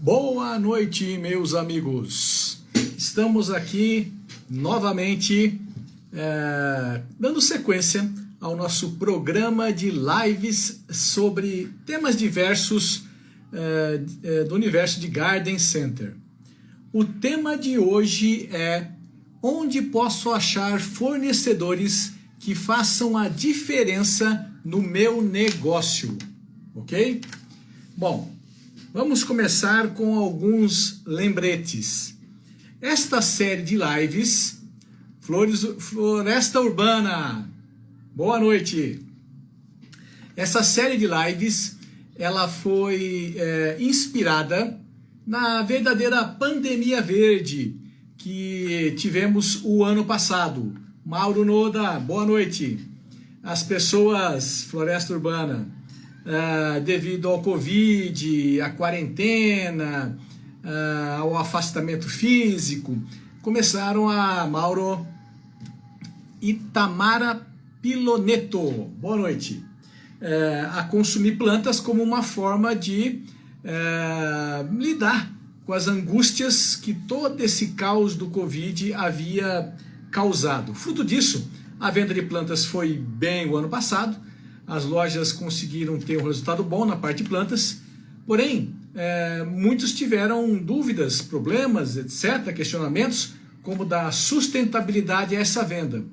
Boa noite, meus amigos. Estamos aqui novamente dando sequência ao nosso programa de lives sobre temas diversos do universo de Garden Center. O tema de hoje é: onde posso achar fornecedores que façam a diferença no meu negócio? Ok? Bom, vamos começar com alguns lembretes. Esta série de lives, Floresta Urbana, boa noite. Essa série de lives, ela foi inspirada na verdadeira pandemia verde que tivemos o ano passado. Mauro Noda, boa noite. As pessoas, Floresta Urbana, devido ao Covid, à quarentena, ao afastamento físico, começaram Mauro Itamara Piloneto, boa noite, a consumir plantas como uma forma de lidar com as angústias que todo esse caos do Covid havia causado. Fruto disso, a venda de plantas foi bem o ano passado. As lojas conseguiram ter um resultado bom na parte de plantas, porém, muitos tiveram dúvidas, problemas, etc., questionamentos, como da sustentabilidade a essa venda.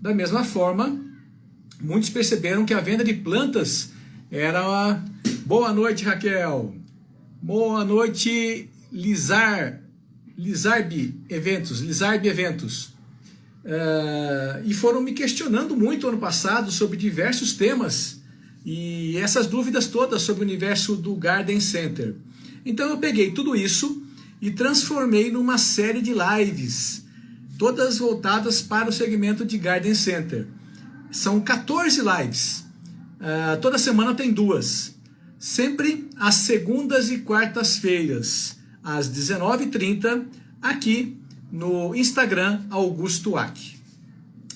Da mesma forma, muitos perceberam que a venda de plantas era... Boa noite, Raquel. Boa noite, Lizarb Eventos. E foram me questionando muito ano passado sobre diversos temas e essas dúvidas todas sobre o universo do Garden Center. Então eu peguei tudo isso e transformei numa série de lives, todas voltadas para o segmento de Garden Center. São 14 lives, toda semana tem duas, sempre às segundas e quartas-feiras, às 19h30, aqui no Instagram Augusto Ack.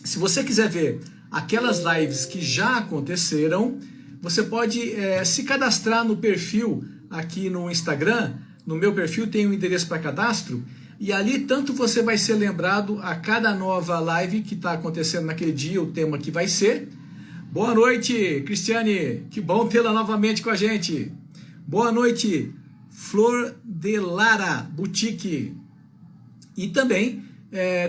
Se você quiser ver aquelas lives que já aconteceram, você pode se cadastrar no perfil aqui no Instagram. No meu perfil tem um endereço para cadastro, e ali tanto você vai ser lembrado a cada nova live que está acontecendo naquele dia, o tema que vai ser. Boa noite, Cristiane, que bom tê-la novamente com a gente. Boa noite, Flor de Lara Boutique. E também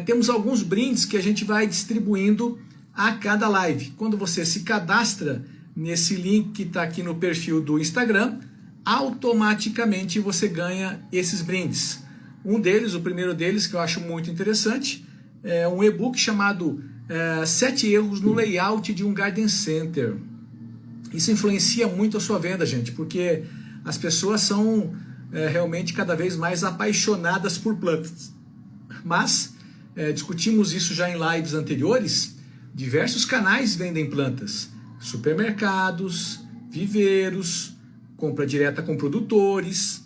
temos alguns brindes que a gente vai distribuindo a cada live. Quando você se cadastra nesse link que está aqui no perfil do Instagram, automaticamente você ganha esses brindes. Um deles, o primeiro deles, que eu acho muito interessante, é um e-book chamado 7 erros no layout de um Garden Center. Isso influencia muito a sua venda, gente, porque as pessoas são realmente cada vez mais apaixonadas por plantas. Mas, discutimos isso já em lives anteriores, diversos canais vendem plantas, supermercados, viveiros, compra direta com produtores.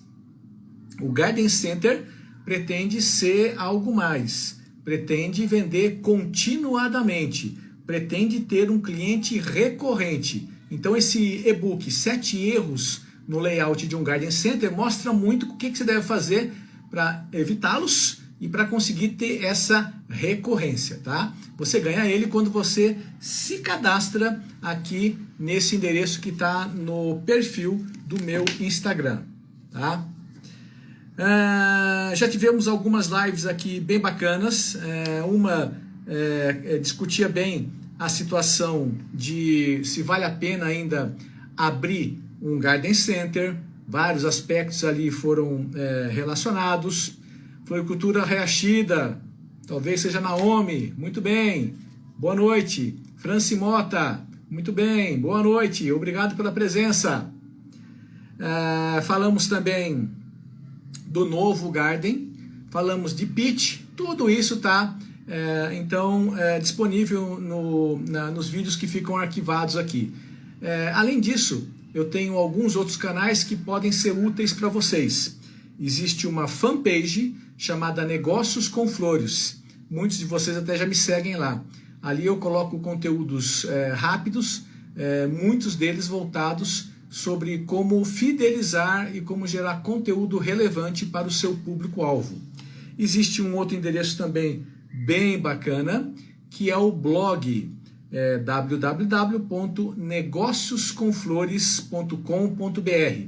O Garden Center pretende ser algo mais, pretende vender continuadamente, pretende ter um cliente recorrente. Então esse e-book, 7 erros no layout de um Garden Center, mostra muito o que você deve fazer para evitá-los e para conseguir ter essa recorrência, tá? Você ganha ele quando você se cadastra aqui nesse endereço que está no perfil do meu Instagram, tá? Já tivemos algumas lives aqui bem bacanas. Uma discutia bem a situação de se vale a pena ainda abrir um Garden Center. Vários aspectos ali foram relacionados. Floricultura Reachida, talvez seja Naomi, muito bem, boa noite. Franci Mota, muito bem, boa noite, obrigado pela presença. Falamos também do novo Garden, falamos de pitch, tudo isso está disponível nos vídeos que ficam arquivados aqui. Além disso, eu tenho alguns outros canais que podem ser úteis para vocês. Existe uma fanpage chamada Negócios com Flores. Muitos de vocês até já me seguem lá. Ali eu coloco conteúdos rápidos, muitos deles voltados sobre como fidelizar e como gerar conteúdo relevante para o seu público-alvo. Existe um outro endereço também bem bacana, que é o blog www.negocioscomflores.com.br.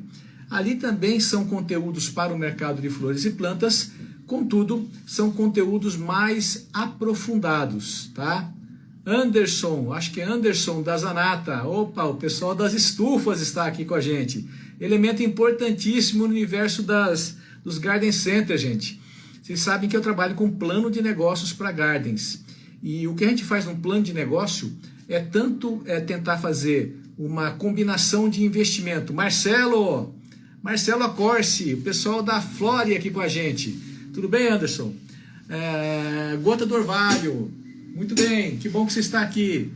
Ali também são conteúdos para o mercado de flores e plantas, contudo, são conteúdos mais aprofundados, tá? Anderson, acho que é Anderson da Zanata. Opa, o pessoal das estufas está aqui com a gente. Elemento importantíssimo no universo dos Garden Center, gente. Vocês sabem que eu trabalho com plano de negócios para gardens. E o que a gente faz num plano de negócio é tanto tentar fazer uma combinação de investimento. Marcelo Acorce, o pessoal da Flore aqui com a gente. Tudo bem, Anderson? Gota do Orvalho. Muito bem, que bom que você está aqui.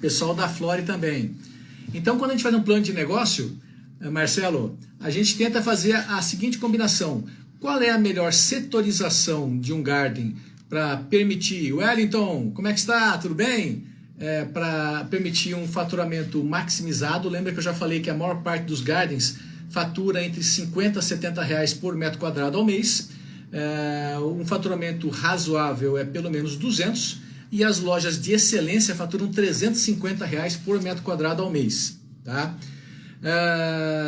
Pessoal da Flore também. Então, quando a gente faz um plano de negócio, Marcelo, a gente tenta fazer a seguinte combinação. Qual é a melhor setorização de um garden para permitir... Wellington, como é que está? Tudo bem? Para permitir um faturamento maximizado. Lembra que eu já falei que a maior parte dos gardens fatura entre 50 a 70 reais por metro quadrado ao mês. Um faturamento razoável é pelo menos 200 e as lojas de excelência faturam 350 reais por metro quadrado ao mês, tá?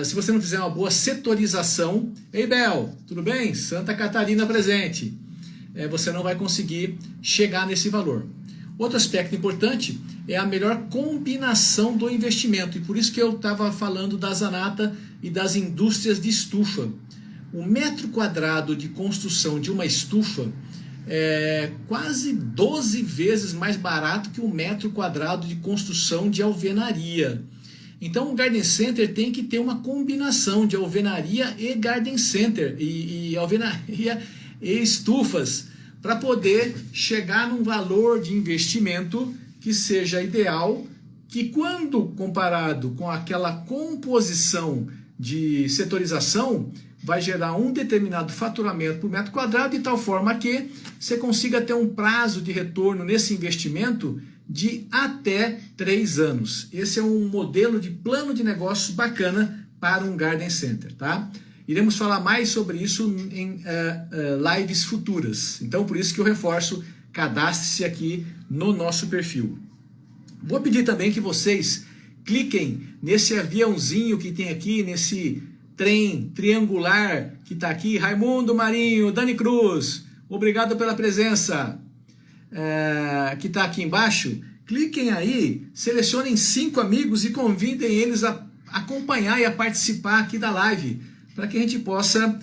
Se você não fizer uma boa setorização, ei Bel, tudo bem? Santa Catarina presente, você não vai conseguir chegar nesse valor. Outro aspecto importante é a melhor combinação do investimento, e por isso que eu estava falando da Zanata e das indústrias de estufa. O metro quadrado de construção de uma estufa é quase 12 vezes mais barato que o metro quadrado de construção de alvenaria. Então o Garden Center tem que ter uma combinação de alvenaria e Garden Center, e alvenaria e estufas, para poder chegar num valor de investimento que seja ideal, que quando comparado com aquela composição de setorização, vai gerar um determinado faturamento por metro quadrado, de tal forma que você consiga ter um prazo de retorno nesse investimento de até 3 anos. Esse é um modelo de plano de negócios bacana para um Garden Center, tá? Iremos falar mais sobre isso em lives futuras. Então, por isso que eu reforço, cadastre-se aqui no nosso perfil. Vou pedir também que vocês cliquem nesse aviãozinho que tem aqui, nesse trem triangular que está aqui. Raimundo Marinho, Dani Cruz, obrigado pela presença, que está aqui embaixo. Cliquem aí, selecionem 5 amigos e convidem eles a acompanhar e a participar aqui da live, para que a gente possa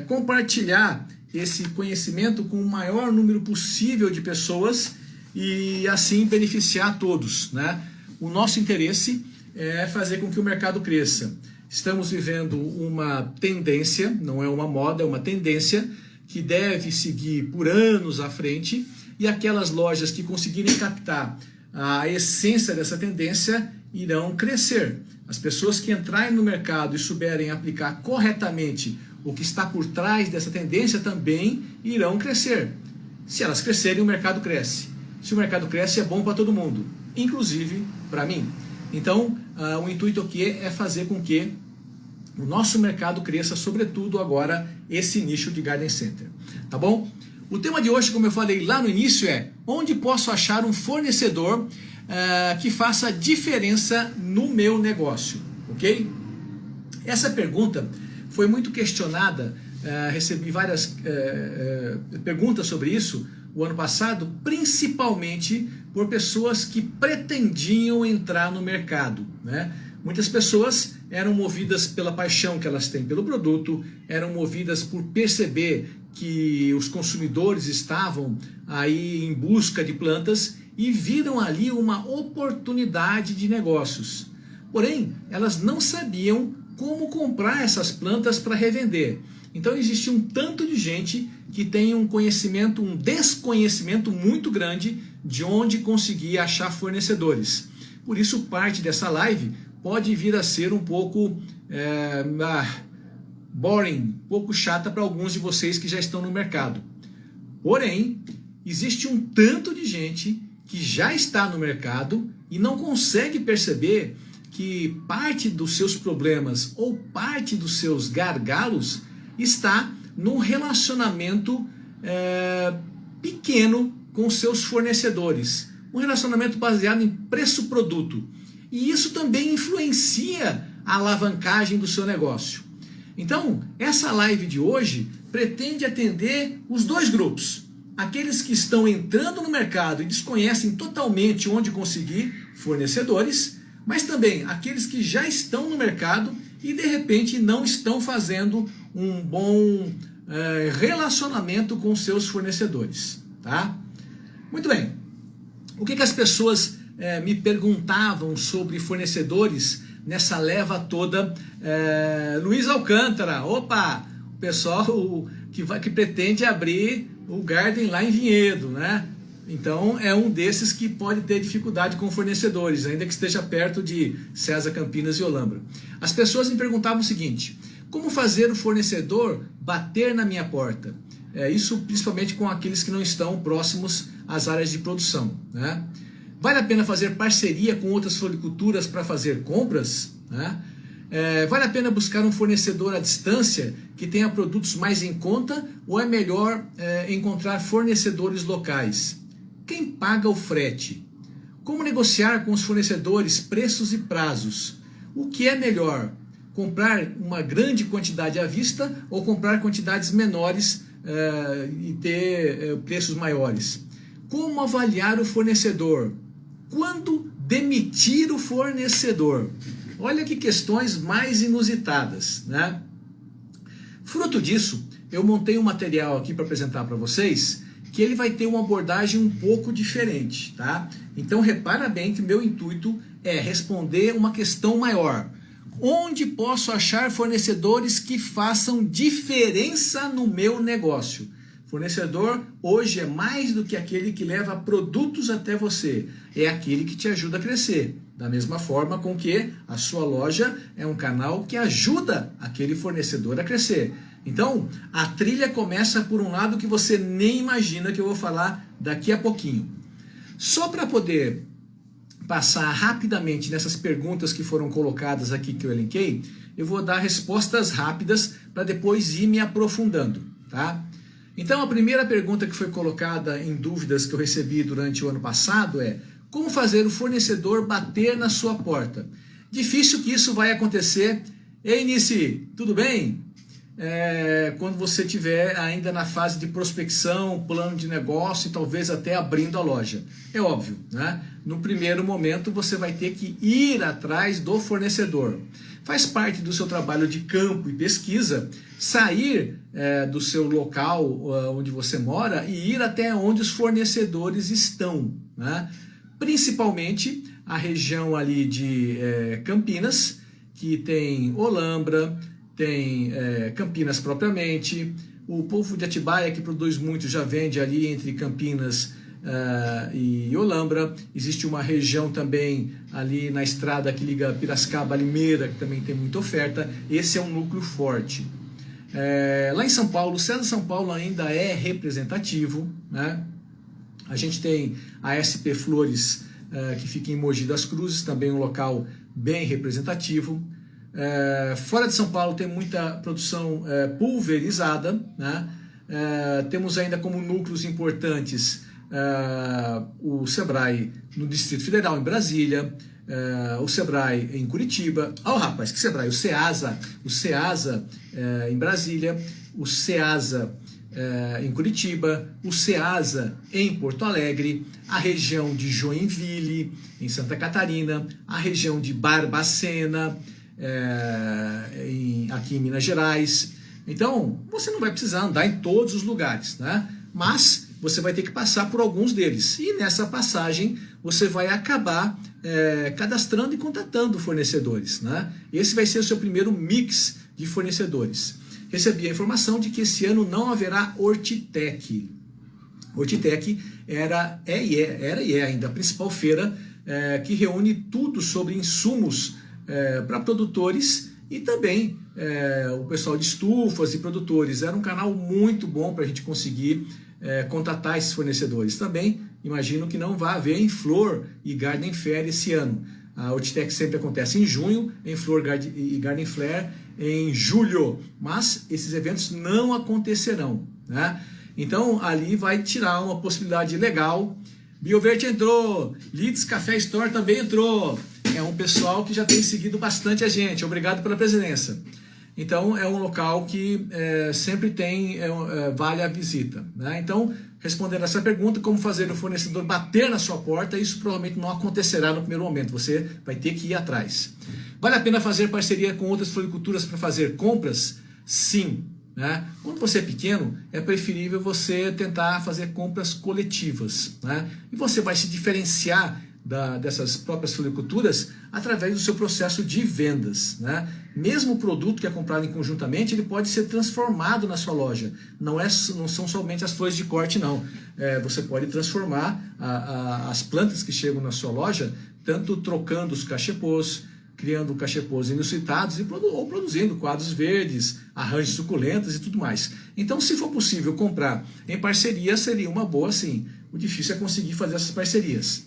compartilhar esse conhecimento com o maior número possível de pessoas e assim beneficiar todos, né? O nosso interesse é fazer com que o mercado cresça. Estamos vivendo uma tendência, não é uma moda, é uma tendência que deve seguir por anos à frente, e aquelas lojas que conseguirem captar a essência dessa tendência irão crescer. As pessoas que entrarem no mercado e souberem aplicar corretamente o que está por trás dessa tendência também irão crescer. Se elas crescerem, o mercado cresce. Se o mercado cresce, é bom para todo mundo, inclusive para mim. Então, o intuito aqui é fazer com que o nosso mercado cresça, sobretudo agora, esse nicho de Garden Center. Tá bom? O tema de hoje, como eu falei lá no início, é onde posso achar um fornecedor que faça diferença no meu negócio, ok? Essa pergunta foi muito questionada, recebi várias perguntas sobre isso o ano passado, principalmente por pessoas que pretendiam entrar no mercado, né? Muitas pessoas eram movidas pela paixão que elas têm pelo produto, eram movidas por perceber que os consumidores estavam aí em busca de plantas e viram ali uma oportunidade de negócios. Porém, elas não sabiam como comprar essas plantas para revender. Então existe um tanto de gente que tem um conhecimento, um desconhecimento muito grande de onde conseguir achar fornecedores. Por isso, parte dessa live pode vir a ser um pouco boring, um pouco chata para alguns de vocês que já estão no mercado. Porém, existe um tanto de gente que já está no mercado e não consegue perceber que parte dos seus problemas ou parte dos seus gargalos está num relacionamento pequeno com seus fornecedores. Um relacionamento baseado em preço-produto. E isso também influencia a alavancagem do seu negócio. Então, essa live de hoje pretende atender os dois grupos. Aqueles que estão entrando no mercado e desconhecem totalmente onde conseguir fornecedores, mas também aqueles que já estão no mercado e de repente não estão fazendo um bom relacionamento com seus fornecedores. Tá? Muito bem. O que as pessoas me perguntavam sobre fornecedores nessa leva toda? Luiz Alcântara, opa, o pessoal que pretende abrir o Garden lá em Vinhedo, né? Então é um desses que pode ter dificuldade com fornecedores, ainda que esteja perto de César, Campinas e Olambra. As pessoas me perguntavam o seguinte: como fazer o fornecedor bater na minha porta? Isso principalmente com aqueles que não estão próximos às áreas de produção, né? Vale a pena fazer parceria com outras floriculturas para fazer compras, né? Vale a pena buscar um fornecedor à distância que tenha produtos mais em conta, ou é melhor encontrar fornecedores locais? Quem paga o frete? Como negociar com os fornecedores preços e prazos? O que é melhor? Comprar uma grande quantidade à vista ou comprar quantidades menores e ter preços maiores? Como avaliar o fornecedor? Quando demitir o fornecedor? Olha que questões mais inusitadas, né? Fruto disso, eu montei um material aqui para apresentar para vocês, que ele vai ter uma abordagem um pouco diferente, tá? Então repara bem que o meu intuito é responder uma questão maior. Onde posso achar fornecedores que façam diferença no meu negócio? Fornecedor hoje é mais do que aquele que leva produtos até você, é aquele que te ajuda a crescer. Da mesma forma com que a sua loja é um canal que ajuda aquele fornecedor a crescer. Então, a trilha começa por um lado que você nem imagina, que eu vou falar daqui a pouquinho. Só para poder passar rapidamente nessas perguntas que foram colocadas aqui que eu elenquei, eu vou dar respostas rápidas para depois ir me aprofundando, tá? Então, a primeira pergunta que foi colocada em dúvidas que eu recebi durante o ano passado é: como fazer o fornecedor bater na sua porta? Difícil que isso vai acontecer. Ei, Nici, tudo bem? Quando você estiver ainda na fase de prospecção, plano de negócio e talvez até abrindo a loja. É óbvio, né? No primeiro momento você vai ter que ir atrás do fornecedor. Faz parte do seu trabalho de campo e pesquisa sair do seu local onde você mora e ir até onde os fornecedores estão, né? Principalmente a região ali de Campinas, que tem Olambra, tem Campinas propriamente. O povo de Atibaia, que produz muito, já vende ali entre Campinas e Olambra. Existe uma região também ali na estrada que liga Piracicaba a Limeira, que também tem muita oferta. Esse é um núcleo forte. Lá em São Paulo, César São Paulo ainda é representativo, né? A gente tem a SP Flores, que fica em Mogi das Cruzes, também um local bem representativo. Fora de São Paulo tem muita produção pulverizada, né? Temos ainda como núcleos importantes o Sebrae no Distrito Federal, em Brasília, o Sebrae em Curitiba. Rapaz, que Sebrae? O Ceasa em Brasília, o Ceasa em Curitiba, o Ceasa em Porto Alegre, a região de Joinville, em Santa Catarina, a região de Barbacena, aqui em Minas Gerais. Então, você não vai precisar andar em todos os lugares, né? Mas você vai ter que passar por alguns deles. E nessa passagem, você vai acabar cadastrando e contatando fornecedores, né? Esse vai ser o seu primeiro mix de fornecedores. Recebi a informação de que esse ano não haverá Hortitec. Hortitec era e é ainda a principal feira que reúne tudo sobre insumos para produtores e também o pessoal de estufas e produtores. Era um canal muito bom para a gente conseguir contatar esses fornecedores. Também imagino que não vai haver em Flor e Garden Fair esse ano. A Outitec sempre acontece em junho, em Flor e Garden Flare em julho, mas esses eventos não acontecerão, né? Então ali vai tirar uma possibilidade legal. BioVerde entrou, Leeds Café Store também entrou. É um pessoal que já tem seguido bastante a gente. Obrigado pela presença. Então é um local que sempre tem, vale a visita, né? Então, respondendo essa pergunta, como fazer o fornecedor bater na sua porta, isso provavelmente não acontecerá no primeiro momento, você vai ter que ir atrás. Vale a pena fazer parceria com outras floriculturas para fazer compras? Sim, né? Quando você é pequeno, é preferível você tentar fazer compras coletivas, né? E você vai se diferenciar dessas próprias floriculturas através do seu processo de vendas, né? Mesmo o produto que é comprado conjuntamente, ele pode ser transformado na sua loja. Não são somente as flores de corte, não. Você pode transformar as plantas que chegam na sua loja, tanto trocando os cachepôs, criando cachepôs inusitados ou produzindo quadros verdes, arranjos suculentos e tudo mais. Então, se for possível comprar em parceria, seria uma boa, sim. O difícil é conseguir fazer essas parcerias.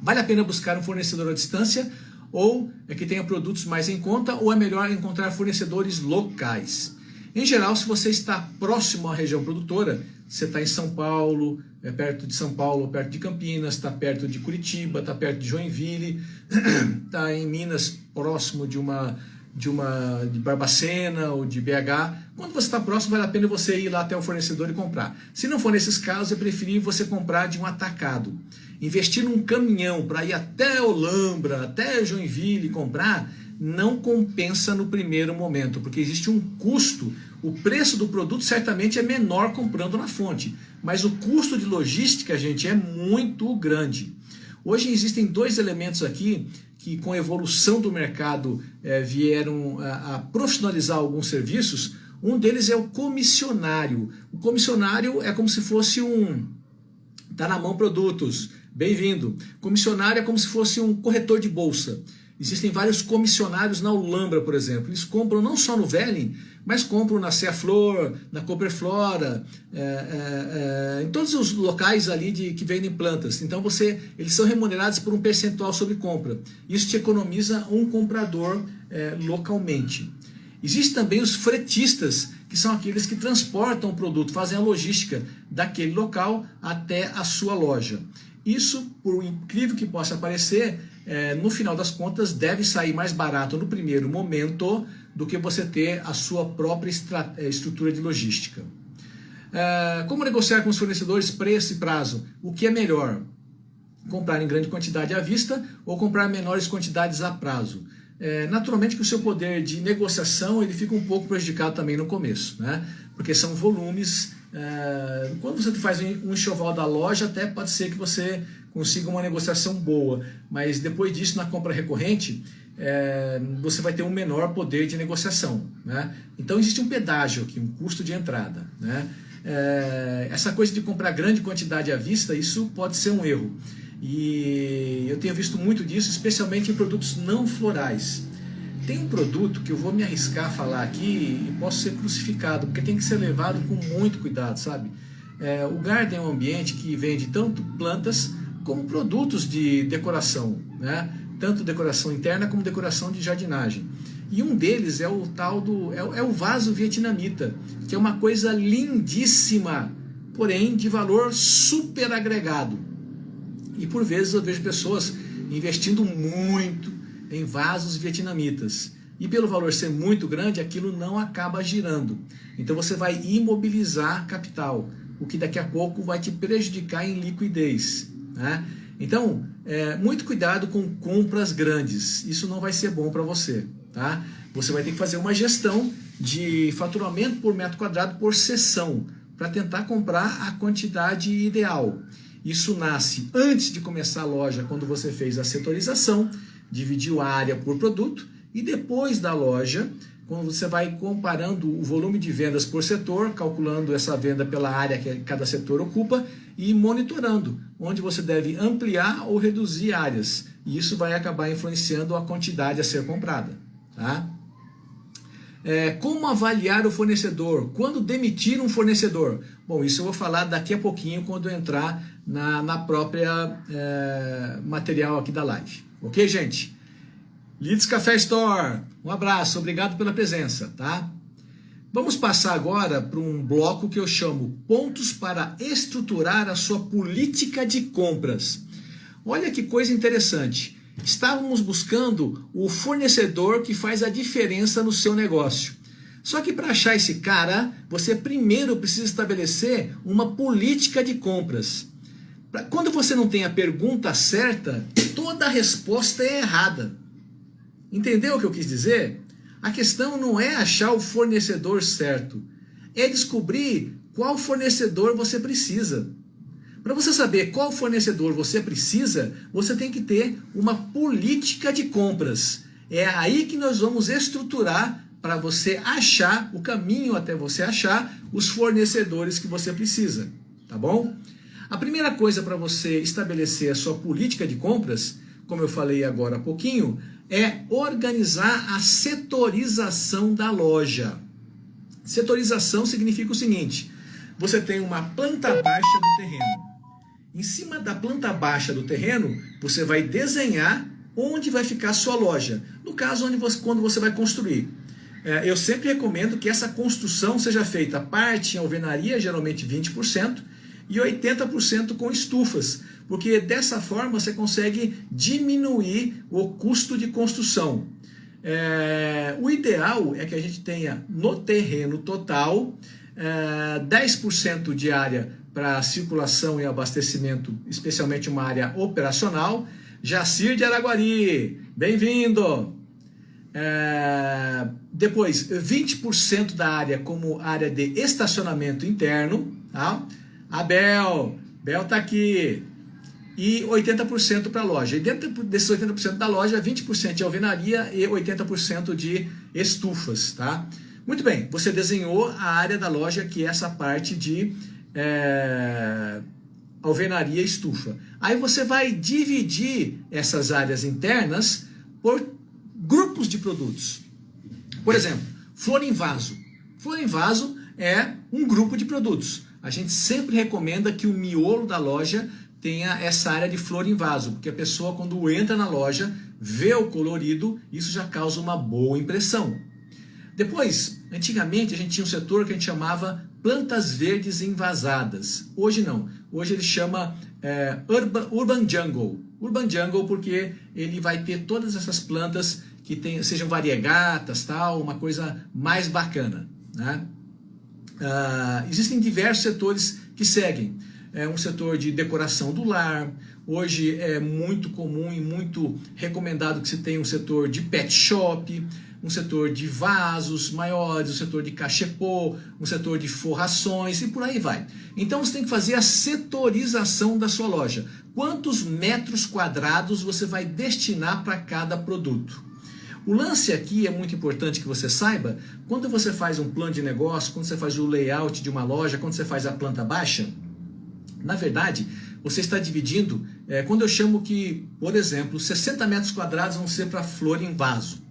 Vale a pena buscar um fornecedor à distância ou que tenha produtos mais em conta, ou é melhor encontrar fornecedores locais? Em geral, se você está próximo à região produtora, você está em São Paulo, perto de São Paulo, perto de Campinas, está perto de Curitiba, está perto de Joinville, está em Minas, próximo de Barbacena ou de BH. Quando você está próximo, vale a pena você ir lá até o fornecedor e comprar. Se não for nesses casos, é preferível você comprar de um atacado. Investir num caminhão para ir até Olambra, até Joinville e comprar, não compensa no primeiro momento, porque existe um custo. O preço do produto certamente é menor comprando na fonte, mas o custo de logística, gente, é muito grande. Hoje existem dois elementos aqui que, com a evolução do mercado, vieram a profissionalizar alguns serviços. Um deles é o comissionário. O comissionário é como se fosse tá na mão produtos. Bem-vindo. Comissionário é como se fosse um corretor de bolsa. Existem vários comissionários na Olambra, por exemplo. Eles compram não só no Velling, mas compram na Ceaflor, na Cooperflora, em todos os locais ali que vendem plantas. Então eles são remunerados por um percentual sobre compra. Isso te economiza um comprador localmente. Existem também os fretistas, que são aqueles que transportam o produto, fazem a logística daquele local até a sua loja. Isso, por incrível que possa parecer, no final das contas, deve sair mais barato no primeiro momento do que você ter a sua própria estrutura de logística. Como negociar com os fornecedores preço e prazo? O que é melhor? Comprar em grande quantidade à vista ou comprar menores quantidades a prazo? Naturalmente que o seu poder de negociação ele fica um pouco prejudicado também no começo, né? Porque são volumes. Quando você faz um enxoval da loja, até pode ser que você consiga uma negociação boa, mas depois disso, na compra recorrente, você vai ter um menor poder de negociação, né? Então existe um pedágio aqui, um custo de entrada, né? Essa coisa de comprar grande quantidade à vista, isso pode ser um erro. E eu tenho visto muito disso, especialmente em produtos não florais. Tem um produto que eu vou me arriscar a falar aqui e posso ser crucificado, porque tem que ser levado com muito cuidado, sabe? O garden é um ambiente que vende tanto plantas como produtos de decoração, né? Tanto decoração interna como decoração de jardinagem. E um deles é o tal o vaso vietnamita, que é uma coisa lindíssima, porém de valor super agregado. E por vezes eu vejo pessoas investindo muito em vasos vietnamitas. E pelo valor ser muito grande, aquilo não acaba girando. Então você vai imobilizar capital, o que daqui a pouco vai te prejudicar em liquidez, né? Então, muito cuidado com compras grandes. Isso não vai ser bom para você, tá? Você vai ter que fazer uma gestão de faturamento por metro quadrado por seção, para tentar comprar a quantidade ideal. Isso nasce antes de começar a loja, quando você fez a setorização, dividiu a área por produto, e depois da loja, quando você vai comparando o volume de vendas por setor, calculando essa venda pela área que cada setor ocupa e monitorando onde você deve ampliar ou reduzir áreas. E isso vai acabar influenciando a quantidade a ser comprada, tá? Como avaliar o fornecedor? Quando demitir um fornecedor? Bom, isso eu vou falar daqui a pouquinho, quando eu entrar na própria material aqui da live. Ok, gente? Leeds Café Store, um abraço, obrigado pela presença, tá? Vamos passar agora para um bloco que eu chamo Pontos para estruturar a sua política de compras. Olha que coisa interessante. Estávamos buscando o fornecedor que faz a diferença no seu negócio. Só que para achar esse cara, você primeiro precisa estabelecer uma política de compras. Quando você não tem a pergunta certa, toda a resposta é errada. Entendeu o que eu quis dizer? A questão não é achar o fornecedor certo, é descobrir qual fornecedor você precisa. Para você saber qual fornecedor você precisa, você tem que ter uma política de compras. É aí que nós vamos estruturar para você achar o caminho até você achar os fornecedores que você precisa, tá bom? A primeira coisa para você estabelecer a sua política de compras, como eu falei agora há pouquinho, é organizar a setorização da loja. Setorização significa o seguinte: você tem uma planta baixa do terreno. Em cima da planta baixa do terreno, você vai desenhar onde vai ficar a sua loja. No caso, quando você vai construir. Eu sempre recomendo que essa construção seja feita parte em alvenaria, geralmente 20%, e 80% com estufas, porque dessa forma você consegue diminuir o custo de construção. O ideal é que a gente tenha no terreno total 10% de área para circulação e abastecimento, especialmente uma área operacional. Jacir de Araguari, bem-vindo! Depois, 20% da área como área de estacionamento interno, tá? Bel tá aqui. E 80% para a loja. E dentro desses 80% da loja, 20% de alvenaria e 80% de estufas, tá? Muito bem, você desenhou a área da loja, que é essa parte de alvenaria e estufa. Aí você vai dividir essas áreas internas por grupos de produtos. Por exemplo, flor em vaso. Flor em vaso é um grupo de produtos. A gente sempre recomenda que o miolo da loja tenha essa área de flor em vaso, porque a pessoa, quando entra na loja, vê o colorido, isso já causa uma boa impressão. Depois, antigamente a gente tinha um setor que a gente chamava plantas verdes envasadas. Hoje não. Hoje ele chama Urban Jungle. Urban Jungle porque ele vai ter todas essas plantas que sejam variegatas, tal, uma coisa mais bacana, né? Existem diversos setores que seguem. Um setor de decoração do lar. Hoje é muito comum e muito recomendado que se tenha um setor de pet shop, um setor de vasos maiores, um setor de cachepô, um setor de forrações e por aí vai. Então você tem que fazer a setorização da sua loja. Quantos metros quadrados você vai destinar para cada produto? O lance aqui é muito importante que você saiba, quando você faz um plano de negócio, quando você faz o layout de uma loja, quando você faz a planta baixa, na verdade, você está dividindo, quando eu chamo que, por exemplo, 60 metros quadrados vão ser para flor em vaso.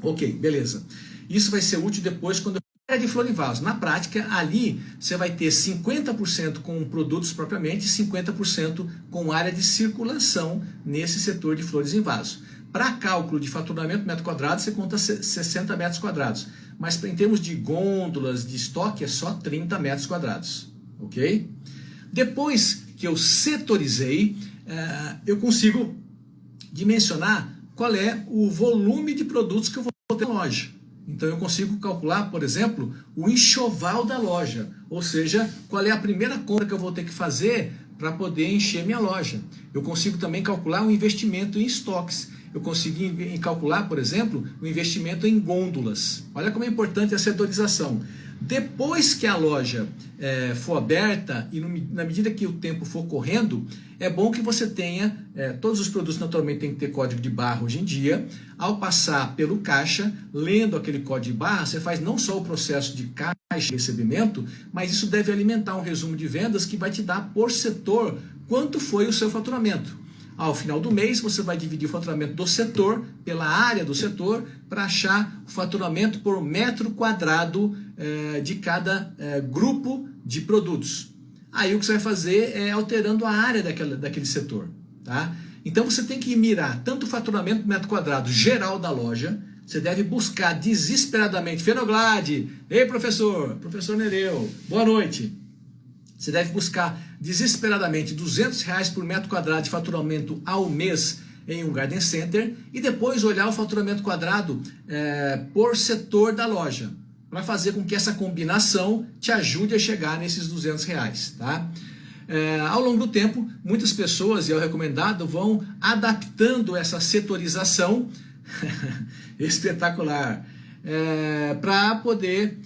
Ok, beleza. Isso vai ser útil depois quando eu de flor em vaso. Na prática, ali você vai ter 50% com produtos propriamente e 50% com área de circulação nesse setor de flores em vaso. Para cálculo de faturamento metro quadrado, você conta 60 metros quadrados. Mas em termos de gôndolas, de estoque, é só 30 metros quadrados. Ok? Depois que eu setorizei, eu consigo dimensionar qual é o volume de produtos que eu vou ter na loja. Então eu consigo calcular, por exemplo, o enxoval da loja, ou seja, qual é a primeira compra que eu vou ter que fazer para poder encher minha loja. Eu consigo também calcular o investimento em estoques. Eu consigo calcular, por exemplo, o investimento em gôndolas. Olha como é importante a setorização. Depois que a loja for aberta e na medida que o tempo for correndo, é bom que você tenha, todos os produtos naturalmente têm que ter código de barra hoje em dia. Ao passar pelo caixa, lendo aquele código de barra, você faz não só o processo de caixa e recebimento, mas isso deve alimentar um resumo de vendas que vai te dar por setor quanto foi o seu faturamento. Ao final do mês, você vai dividir o faturamento do setor pela área do setor para achar o faturamento por metro quadrado de cada grupo de produtos. aí o que você vai fazer é alterando a área daquele setor. Tá? Então você tem que mirar tanto o faturamento por metro quadrado geral da loja, você deve buscar desesperadamente, Fenoglade, ei professor Nereu, boa noite. Você deve buscar desesperadamente R$200 por metro quadrado de faturamento ao mês em um garden center e depois olhar o faturamento quadrado por setor da loja, para fazer com que essa combinação te ajude a chegar nesses R$200. Tá? Ao longo do tempo, muitas pessoas, e é o recomendado, vão adaptando essa setorização espetacular para poder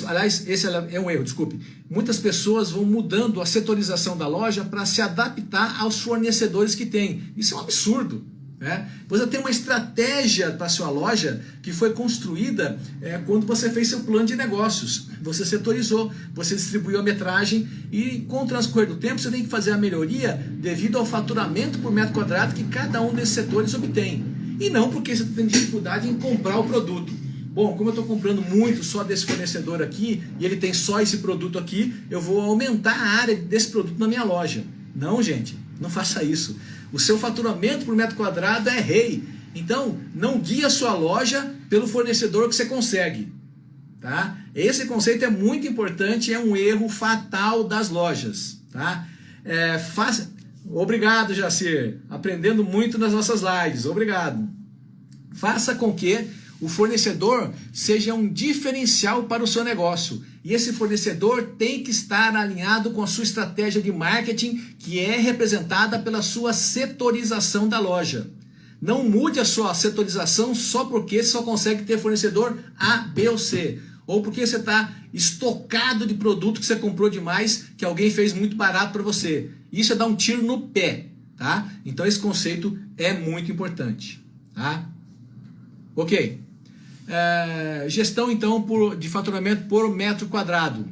aliás, esse é um erro, desculpe. Muitas pessoas vão mudando a setorização da loja para se adaptar aos fornecedores que tem. Isso é um absurdo, né? Você tem uma estratégia para a sua loja que foi construída quando você fez seu plano de negócios. Você setorizou, você distribuiu a metragem e com o transcorrer do tempo você tem que fazer a melhoria devido ao faturamento por metro quadrado que cada um desses setores obtém. E não porque você tem dificuldade em comprar o produto. Bom, como eu estou comprando muito só desse fornecedor aqui e ele tem só esse produto aqui, eu vou aumentar a área desse produto na minha loja. Não, gente, não faça isso. O seu faturamento por metro quadrado é rei. Então, não guie a sua loja pelo fornecedor que você consegue. Tá? Esse conceito é muito importante, é um erro fatal das lojas. Tá? Obrigado, Jacir. Aprendendo muito nas nossas lives. Obrigado. Faça com que o fornecedor seja um diferencial para o seu negócio. E esse fornecedor tem que estar alinhado com a sua estratégia de marketing, que é representada pela sua setorização da loja. Não mude a sua setorização só porque você só consegue ter fornecedor A, B ou C. Ou porque você está estocado de produto que você comprou demais, que alguém fez muito barato para você. Isso é dar um tiro no pé. Tá? Então esse conceito é muito importante. Tá? Ok. Gestão então de faturamento por metro quadrado.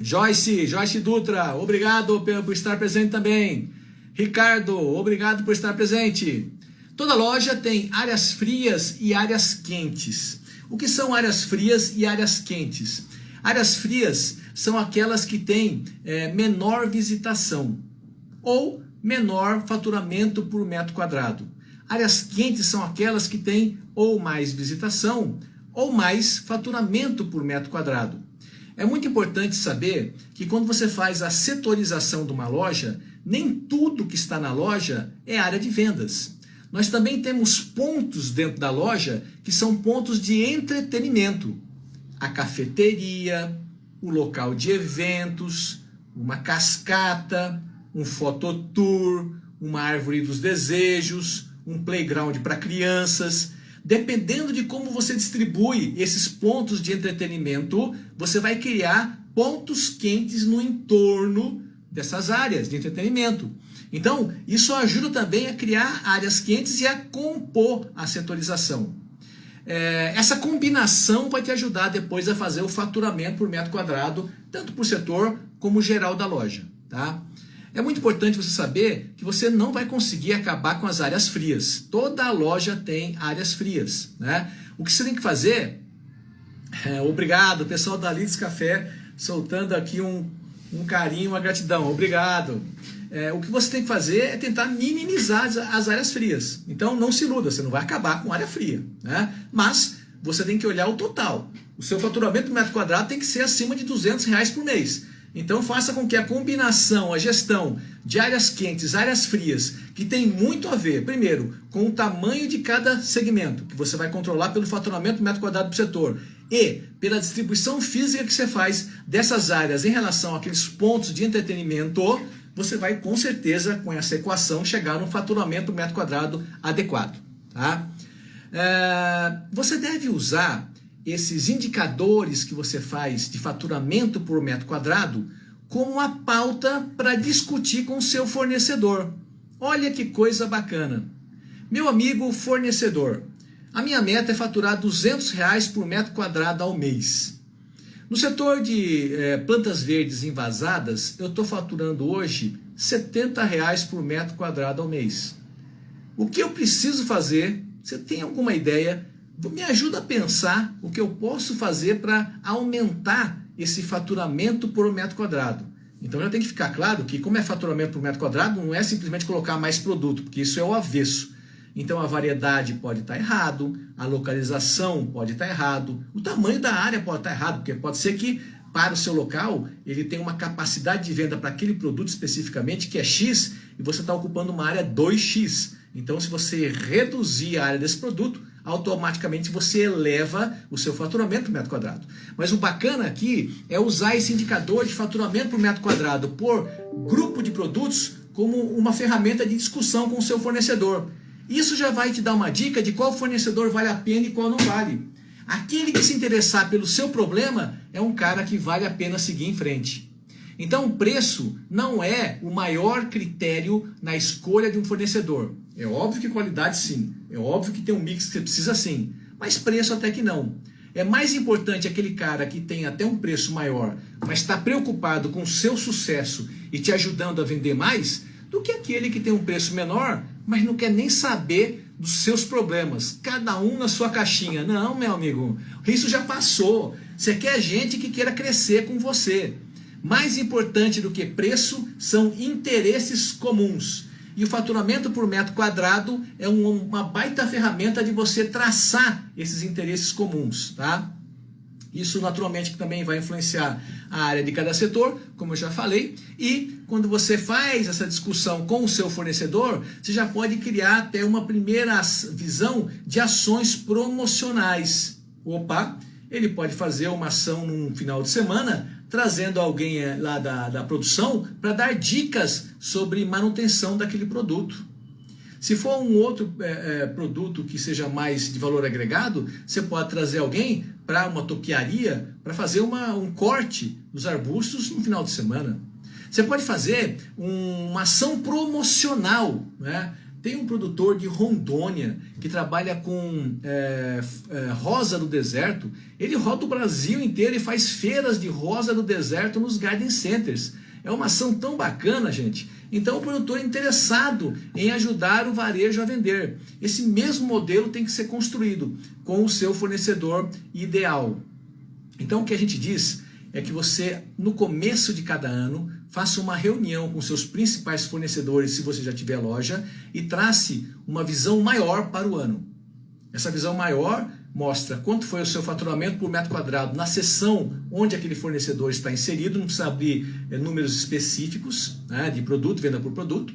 Joyce Dutra, obrigado por estar presente também. Ricardo, obrigado por estar presente. Toda loja tem áreas frias e áreas quentes. O que são áreas frias e áreas quentes? Áreas frias são aquelas que têm menor visitação ou menor faturamento por metro quadrado. Áreas quentes são aquelas que têm ou mais visitação ou mais faturamento por metro quadrado. É muito importante saber que quando você faz a setorização de uma loja, nem tudo que está na loja é área de vendas. Nós também temos pontos dentro da loja que são pontos de entretenimento. A cafeteria, o local de eventos, uma cascata, um fototour, uma árvore dos desejos, um playground para crianças. Dependendo de como você distribui esses pontos de entretenimento, você vai criar pontos quentes no entorno dessas áreas de entretenimento. Então, isso ajuda também a criar áreas quentes e a compor a setorização. Essa combinação vai te ajudar depois a fazer o faturamento por metro quadrado, tanto por setor como geral da loja. Tá? É muito importante você saber que você não vai conseguir acabar com as áreas frias. Toda loja tem áreas frias. Né? O que você tem que fazer... obrigado, pessoal da Lides Café, soltando aqui um carinho, uma gratidão. Obrigado. O que você tem que fazer é tentar minimizar as áreas frias. Então não se iluda, você não vai acabar com área fria. Né? Mas você tem que olhar o total. O seu faturamento por metro quadrado tem que ser acima de R$200 por mês. Então faça com que a combinação, a gestão de áreas quentes, áreas frias, que tem muito a ver, primeiro, com o tamanho de cada segmento, que você vai controlar pelo faturamento por metro quadrado do setor, e pela distribuição física que você faz dessas áreas em relação àqueles pontos de entretenimento, você vai com certeza, com essa equação, chegar no faturamento por metro quadrado adequado. Tá? Você deve usar esses indicadores que você faz de faturamento por metro quadrado como uma pauta para discutir com o seu fornecedor. Olha que coisa bacana. Meu amigo fornecedor, a minha meta é faturar R$200 por metro quadrado ao mês. No setor de plantas verdes envasadas, eu estou faturando hoje R$70 por metro quadrado ao mês. O que eu preciso fazer? Você tem alguma ideia? Me ajuda a pensar o que eu posso fazer para aumentar esse faturamento por metro quadrado. Então já tem que ficar claro que, como é faturamento por metro quadrado, não é simplesmente colocar mais produto, porque isso é o avesso. Então a variedade pode estar errado, a localização pode estar errado, o tamanho da área pode estar errado, porque pode ser que para o seu local ele tem uma capacidade de venda para aquele produto especificamente que é X e você está ocupando uma área 2X. Então se você reduzir a área desse produto, automaticamente você eleva o seu faturamento por metro quadrado. Mas o bacana aqui é usar esse indicador de faturamento por metro quadrado por grupo de produtos como uma ferramenta de discussão com o seu fornecedor. Isso já vai te dar uma dica de qual fornecedor vale a pena e qual não vale. Aquele que se interessar pelo seu problema é um cara que vale a pena seguir em frente. Então o preço não é o maior critério na escolha de um fornecedor. É óbvio que qualidade sim, é óbvio que tem um mix que você precisa sim, mas preço até que não. É mais importante aquele cara que tem até um preço maior, mas está preocupado com o seu sucesso e te ajudando a vender mais, do que aquele que tem um preço menor, mas não quer nem saber dos seus problemas. Cada um na sua caixinha. Não, meu amigo, isso já passou. Você quer gente que queira crescer com você. Mais importante do que preço são interesses comuns. E o faturamento por metro quadrado é uma baita ferramenta de você traçar esses interesses comuns, tá? Isso naturalmente também vai influenciar a área de cada setor, como eu já falei, e quando você faz essa discussão com o seu fornecedor, você já pode criar até uma primeira visão de ações promocionais. Opa, ele pode fazer uma ação num final de semana, trazendo alguém lá da produção para dar dicas sobre manutenção daquele produto. Se for um outro produto que seja mais de valor agregado, você pode trazer alguém para uma topiaria para fazer um corte dos arbustos no final de semana. Você pode fazer uma ação promocional, né? Tem um produtor de Rondônia que trabalha com rosa do deserto. Ele roda o Brasil inteiro e faz feiras de rosa do deserto nos garden centers. É uma ação tão bacana, gente. Então o produtor é interessado em ajudar o varejo a vender. Esse mesmo modelo tem que ser construído com o seu fornecedor ideal. Então o que a gente diz é que você, no começo de cada ano, faça uma reunião com seus principais fornecedores, se você já tiver loja, e trace uma visão maior para o ano. Essa visão maior mostra quanto foi o seu faturamento por metro quadrado na seção onde aquele fornecedor está inserido, não precisa abrir números específicos, né, de produto, venda por produto,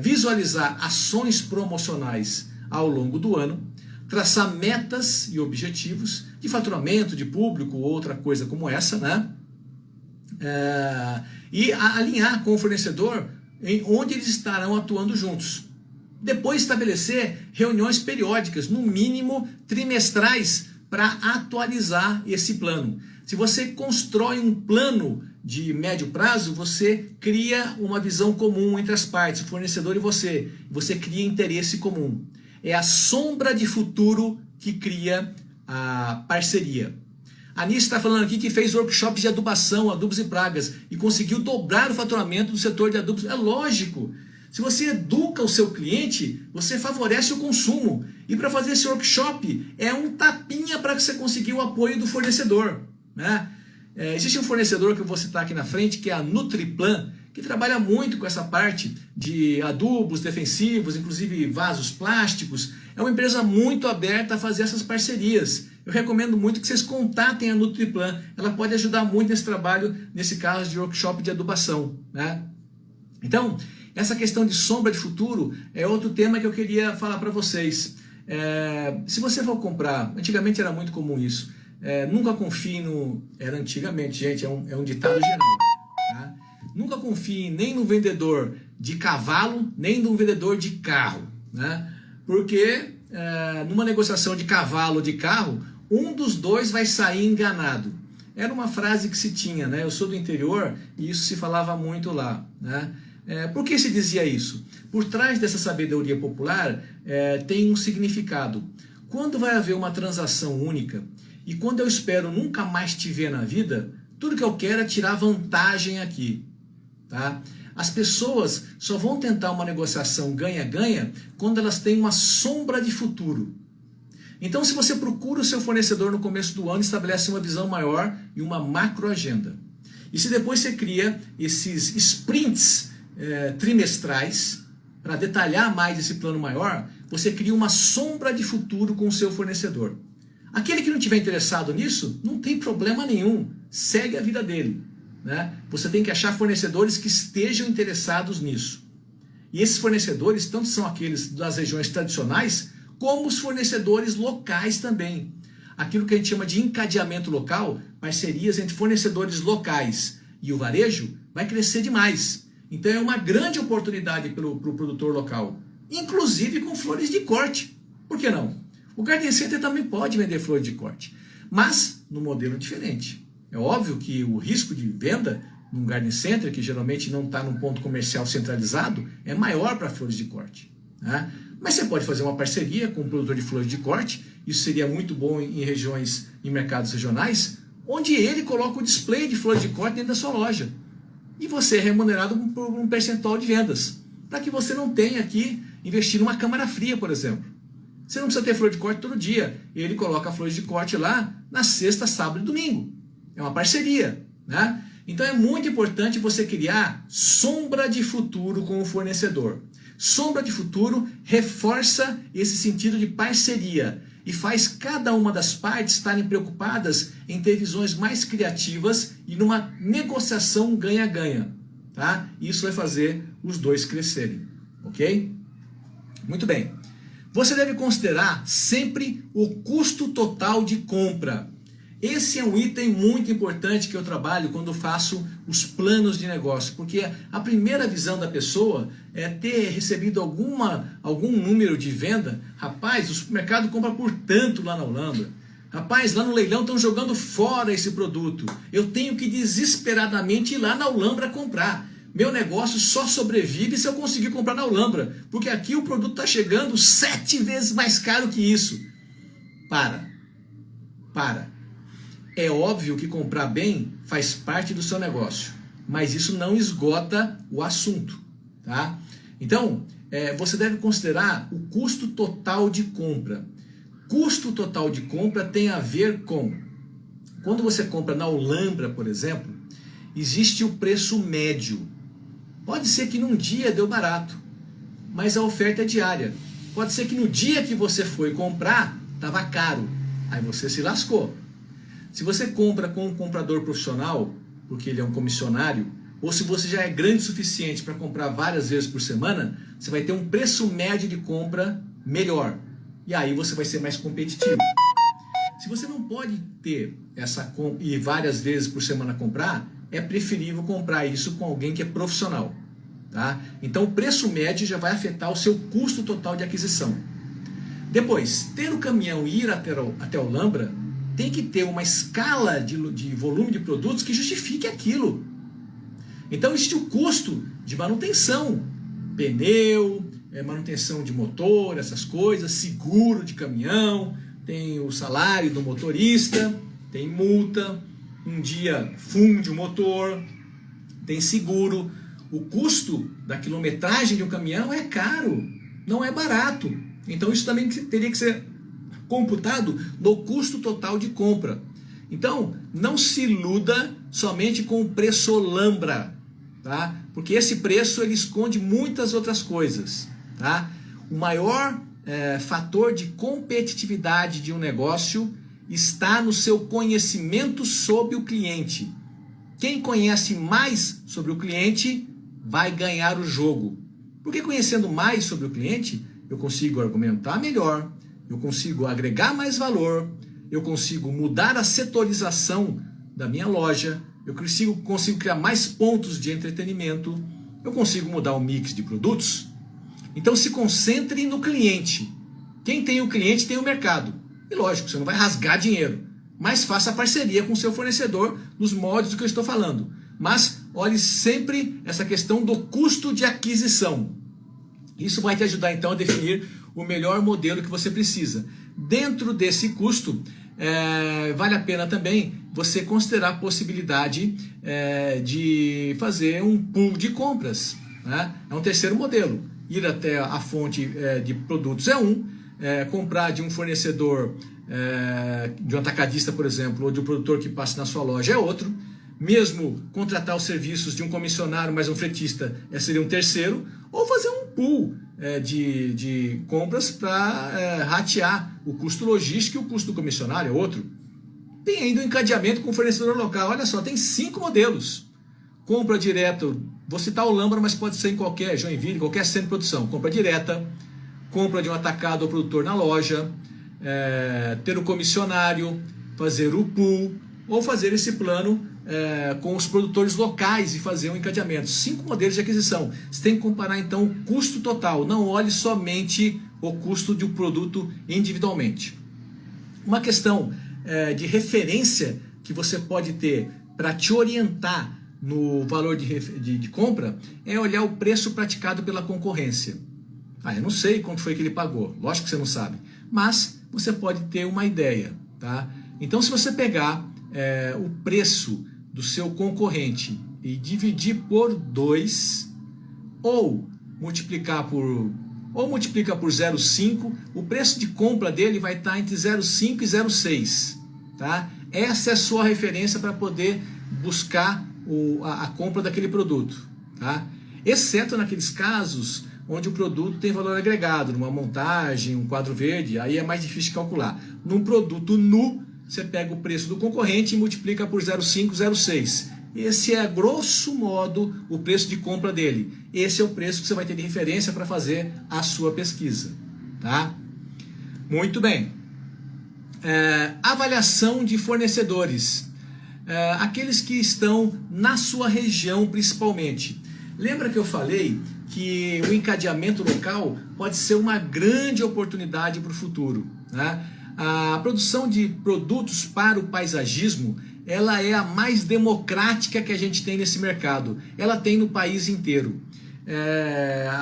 visualizar ações promocionais ao longo do ano, traçar metas e objetivos de faturamento, de público, outra coisa como essa, né? E alinhar com o fornecedor em onde eles estarão atuando juntos. Depois estabelecer reuniões periódicas, no mínimo trimestrais, para atualizar esse plano. Se você constrói um plano de médio prazo, você cria uma visão comum entre as partes, o fornecedor e você. Você cria interesse comum. É a sombra de futuro que cria a parceria. A Anice está falando aqui que fez workshops de adubação, adubos e pragas, e conseguiu dobrar o faturamento do setor de adubos. É lógico. Se você educa o seu cliente, você favorece o consumo. E para fazer esse workshop, é um tapinha para que você conseguir o apoio do fornecedor, né? Existe um fornecedor que eu vou citar aqui na frente, que é a Nutriplan, que trabalha muito com essa parte de adubos defensivos, inclusive vasos plásticos. É uma empresa muito aberta a fazer essas parcerias. Eu recomendo muito que vocês contatem a Nutriplan. Ela pode ajudar muito nesse trabalho, nesse caso de workshop de adubação, né? Então, essa questão de sombra de futuro é outro tema que eu queria falar para vocês. Se você for comprar, antigamente era muito comum isso, nunca confie no... Era antigamente, gente, é um ditado geral. Tá? Nunca confie nem no vendedor de cavalo, nem no vendedor de carro. Né? Porque numa negociação de cavalo ou de carro, um dos dois vai sair enganado. Era uma frase que se tinha, né? Eu sou do interior e isso se falava muito lá, né? Por que se dizia isso? Por trás dessa sabedoria popular tem um significado. Quando vai haver uma transação única e quando eu espero nunca mais te ver na vida, tudo que eu quero é tirar vantagem aqui. Tá? As pessoas só vão tentar uma negociação ganha-ganha quando elas têm uma sombra de futuro. Então, se você procura o seu fornecedor no começo do ano, estabelece uma visão maior e uma macro agenda. E se depois você cria esses sprints trimestrais, para detalhar mais esse plano maior, você cria uma sombra de futuro com o seu fornecedor. Aquele que não estiver interessado nisso, não tem problema nenhum, segue a vida dele, né? Você tem que achar fornecedores que estejam interessados nisso. E esses fornecedores, tanto são aqueles das regiões tradicionais, como os fornecedores locais também. Aquilo que a gente chama de encadeamento local, parcerias entre fornecedores locais e o varejo, vai crescer demais. Então é uma grande oportunidade para o produtor local, inclusive com flores de corte. Por que não? O Garden Center também pode vender flores de corte, mas num modelo diferente. É óbvio que o risco de venda num Garden Center, que geralmente não está num ponto comercial centralizado, é maior para flores de corte, né? Mas você pode fazer uma parceria com um produtor de flores de corte, isso seria muito bom em regiões, em mercados regionais, onde ele coloca o display de flores de corte dentro da sua loja. E você é remunerado por um percentual de vendas, para que você não tenha que investir numa câmara fria, por exemplo. Você não precisa ter flor de corte todo dia. Ele coloca flores de corte lá na sexta, sábado e domingo. É uma parceria, né? Então é muito importante você criar sombra de futuro com o fornecedor. Sombra de futuro reforça esse sentido de parceria e faz cada uma das partes estarem preocupadas em ter visões mais criativas e numa negociação ganha-ganha, tá? Isso vai fazer os dois crescerem, ok? Muito bem. Você deve considerar sempre o custo total de compra. Esse é um item muito importante que eu trabalho quando faço os planos de negócio, porque a primeira visão da pessoa é ter recebido algum número de venda. Rapaz, o supermercado compra por tanto lá na Alhambra. Rapaz, lá no leilão estão jogando fora esse produto. Eu tenho que desesperadamente ir lá na Alhambra comprar. Meu negócio só sobrevive se eu conseguir comprar na Alhambra, porque aqui o produto está chegando 7 vezes mais caro que isso. Para. É óbvio que comprar bem faz parte do seu negócio, mas isso não esgota o assunto, tá? Então, você deve considerar o custo total de compra. Custo total de compra tem a ver com, quando você compra na Alhambra, por exemplo, existe o preço médio. Pode ser que num dia deu barato, mas a oferta é diária. Pode ser que no dia que você foi comprar, estava caro, aí você se lascou. Se você compra com um comprador profissional, porque ele é um comissionário, ou se você já é grande o suficiente para comprar várias vezes por semana, você vai ter um preço médio de compra melhor. E aí você vai ser mais competitivo. Se você não pode ter essa compra e várias vezes por semana comprar, é preferível comprar isso com alguém que é profissional, tá? Então o preço médio já vai afetar o seu custo total de aquisição. Depois, ter o caminhão e ir até a Alhambra tem que ter uma escala de volume de produtos que justifique aquilo. Então existe o custo de manutenção, pneu, manutenção de motor, essas coisas, seguro de caminhão, tem o salário do motorista, tem multa, um dia funde o motor, tem seguro. O custo da quilometragem de um caminhão é caro, não é barato. Então isso também teria que ser computado no custo total de compra. Então, não se iluda somente com o preço Alhambra, tá? Porque esse preço ele esconde muitas outras coisas, tá? O maior fator de competitividade de um negócio está no seu conhecimento sobre o cliente. Quem conhece mais sobre o cliente vai ganhar o jogo. Porque conhecendo mais sobre o cliente, eu consigo argumentar melhor, eu consigo agregar mais valor, eu consigo mudar a setorização da minha loja, eu consigo criar mais pontos de entretenimento, eu consigo mudar o mix de produtos. Então se concentre no cliente. Quem tem o cliente tem o mercado. E lógico, você não vai rasgar dinheiro, mas faça parceria com o seu fornecedor nos moldes do que eu estou falando. Mas olhe sempre essa questão do custo de aquisição. Isso vai te ajudar então a definir o melhor modelo que você precisa. Dentro desse custo, vale a pena também você considerar a possibilidade de fazer um pool de compras, né? É um terceiro modelo. Ir até a fonte de produtos é um, comprar de um fornecedor, de um atacadista, por exemplo, ou de um produtor que passa na sua loja é outro. Mesmo contratar os serviços de um comissionário, mas um fretista seria um terceiro, ou fazer um pool de compras para ratear o custo logístico e o custo do comissionário é outro. Tem ainda o encadeamento com o fornecedor local. Olha só, tem 5 modelos. Compra direto, vou citar o Lambra, mas pode ser em qualquer Joinville, qualquer centro de produção. Compra direta, compra de um atacado ou produtor na loja, ter o comissionário, fazer o pool, ou fazer esse plano com os produtores locais e fazer um encadeamento. 5 modelos de aquisição. Você tem que comparar então o custo total. Não olhe somente o custo de um produto individualmente. Uma questão de referência que você pode ter para te orientar no valor de compra é olhar o preço praticado pela concorrência. Eu não sei quanto foi que ele pagou. Lógico que você não sabe. Mas você pode ter uma ideia. Tá? Então, se você pegar o preço do seu concorrente e dividir por 2 ou multiplica por 0,5, o preço de compra dele vai estar entre 0,5 e 0,6, tá? Essa é a sua referência para poder buscar a compra daquele produto, tá? Exceto naqueles casos onde o produto tem valor agregado, numa montagem, um quadro verde, aí é mais difícil de calcular. Num produto nu, você pega o preço do concorrente e multiplica por 0,5, 0,6. Esse é, grosso modo, o preço de compra dele. Esse é o preço que você vai ter de referência para fazer a sua pesquisa. Tá? Muito bem. Avaliação de fornecedores. Aqueles que estão na sua região, principalmente. Lembra que eu falei que o encadeamento local pode ser uma grande oportunidade para o futuro, né? A produção de produtos para o paisagismo, ela é a mais democrática que a gente tem nesse mercado. Ela tem no país inteiro.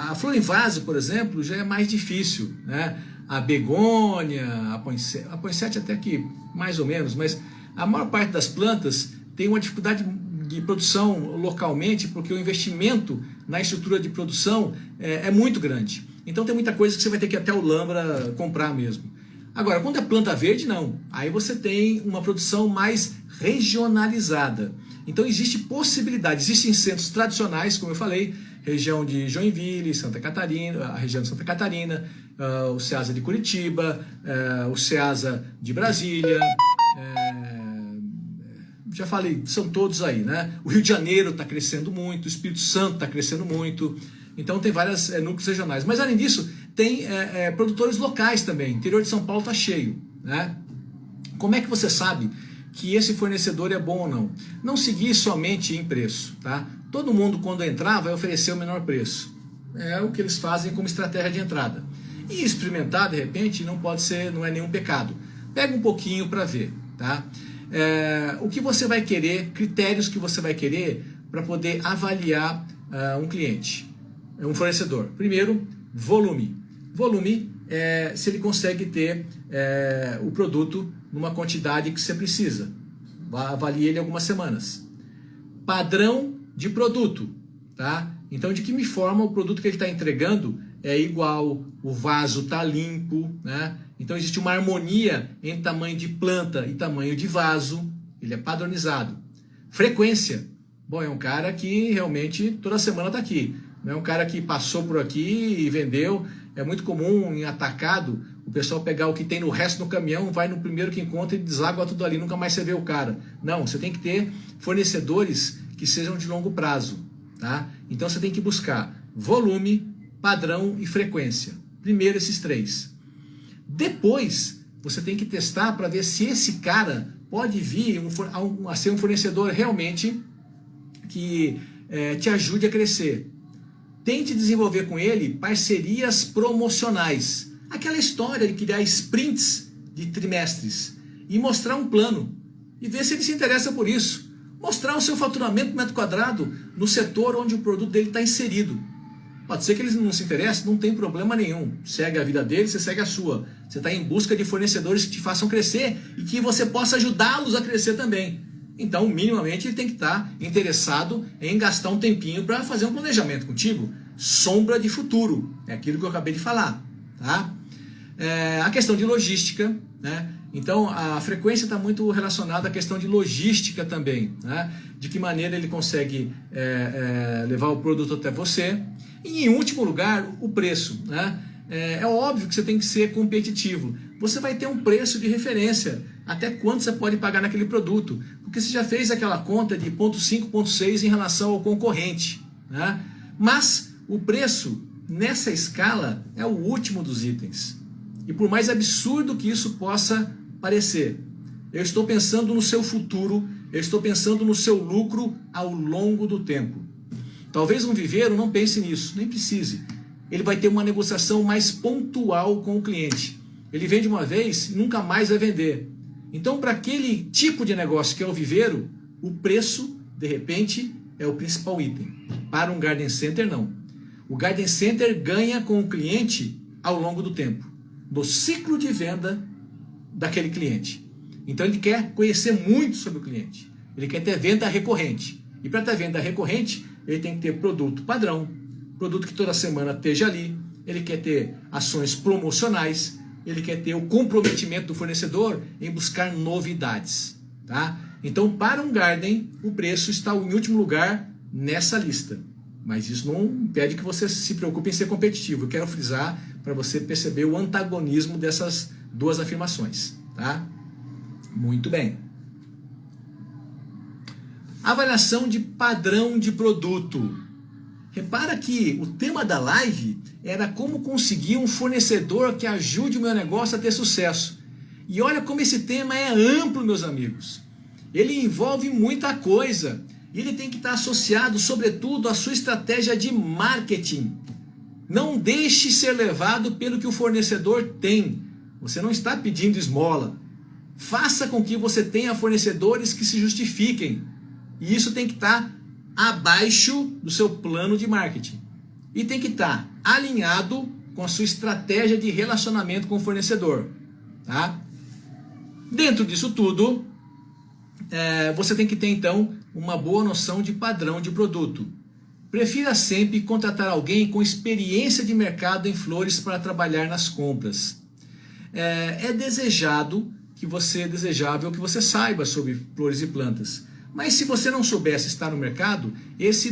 A flor em vaso, por exemplo, já é mais difícil, né? A begônia, a poinsettia até que mais ou menos, mas a maior parte das plantas tem uma dificuldade de produção localmente, porque o investimento na estrutura de produção é muito grande. Então tem muita coisa que você vai ter que ir até o Lambra comprar mesmo. Agora, quando é planta verde, não. Aí você tem uma produção mais regionalizada. Então existe possibilidade, existem centros tradicionais, como eu falei, região de Joinville, Santa Catarina, a região de Santa Catarina, o Ceasa de Curitiba, o Ceasa de Brasília, já falei, são todos aí, né? O Rio de Janeiro está crescendo muito, o Espírito Santo está crescendo muito, então tem vários núcleos regionais. Mas além disso, tem produtores locais também, o interior de São Paulo está cheio, né? Como é que você sabe que esse fornecedor é bom ou não? Não seguir somente em preço, tá? Todo mundo, quando entrar, vai oferecer o menor preço. É o que eles fazem como estratégia de entrada. E experimentar, de repente, não é nenhum pecado. Pega um pouquinho para ver, tá? O que você vai querer, critérios que você vai querer para poder avaliar um cliente, um fornecedor. Primeiro, volume. Volume é se ele consegue ter o produto numa quantidade que você precisa. Avalie ele algumas semanas. Padrão de produto, tá? Então, de que forma o produto que ele está entregando é igual, o vaso está limpo, né? Então, existe uma harmonia entre tamanho de planta e tamanho de vaso, ele é padronizado. Frequência. Bom, é um cara que realmente toda semana está aqui. Não é um cara que passou por aqui e vendeu. É muito comum em atacado o pessoal pegar o que tem no resto do caminhão, vai no primeiro que encontra e deságua tudo ali, nunca mais você vê o cara. Não, você tem que ter fornecedores que sejam de longo prazo, tá? Então você tem que buscar volume, padrão e frequência. Primeiro esses 3. Depois você tem que testar para ver se esse cara pode vir a ser um fornecedor realmente que te ajude a crescer. Tente desenvolver com ele parcerias promocionais. Aquela história de criar sprints de trimestres e mostrar um plano e ver se ele se interessa por isso. Mostrar o seu faturamento por metro quadrado no setor onde o produto dele está inserido. Pode ser que ele não se interesse, não tem problema nenhum. Segue a vida dele, você segue a sua. Você está em busca de fornecedores que te façam crescer e que você possa ajudá-los a crescer também. Então, minimamente, ele tem que estar interessado em gastar um tempinho para fazer um planejamento contigo. Sombra de futuro. É aquilo que eu acabei de falar. Tá? A questão de logística, né? Então a frequência está muito relacionada à questão de logística também, né? De que maneira ele consegue levar o produto até você. E em último lugar, o preço, né? É óbvio que você tem que ser competitivo. Você vai ter um preço de referência, até quanto você pode pagar naquele produto, porque você já fez aquela conta de 0,5, 0,6 em relação ao concorrente, né? Mas o preço nessa escala é o último dos itens. E por mais absurdo que isso possa parecer, eu estou pensando no seu futuro, eu estou pensando no seu lucro ao longo do tempo. Talvez um viveiro não pense nisso, nem precise. Ele vai ter uma negociação mais pontual com o cliente. Ele vende uma vez e nunca mais vai vender. Então, para aquele tipo de negócio que é o viveiro, o preço, de repente, é o principal item. Para um garden center, não. O garden center ganha com o cliente ao longo do tempo, no ciclo de venda daquele cliente. Então, ele quer conhecer muito sobre o cliente. Ele quer ter venda recorrente. E para ter venda recorrente, ele tem que ter produto padrão, produto que toda semana esteja ali. Ele quer ter ações promocionais. Ele quer ter o comprometimento do fornecedor em buscar novidades, tá? Então, para um garden, o preço está em último lugar nessa lista. Mas isso não impede que você se preocupe em ser competitivo. Eu quero frisar para você perceber o antagonismo dessas duas afirmações, tá? Muito bem. Avaliação de padrão de produto. Repara que o tema da live era como conseguir um fornecedor que ajude o meu negócio a ter sucesso. E olha como esse tema é amplo, meus amigos. Ele envolve muita coisa. E ele tem que estar associado, sobretudo, à sua estratégia de marketing. Não deixe ser levado pelo que o fornecedor tem. Você não está pedindo esmola. Faça com que você tenha fornecedores que se justifiquem. E isso tem que estar abaixo do seu plano de marketing. E tem que estar alinhado com a sua estratégia de relacionamento com o fornecedor. Tá? Dentro disso tudo, você tem que ter então uma boa noção de padrão de produto. Prefira sempre contratar alguém com experiência de mercado em flores para trabalhar nas compras. É desejável que você saiba sobre flores e plantas. Mas se você não soubesse estar no mercado, essa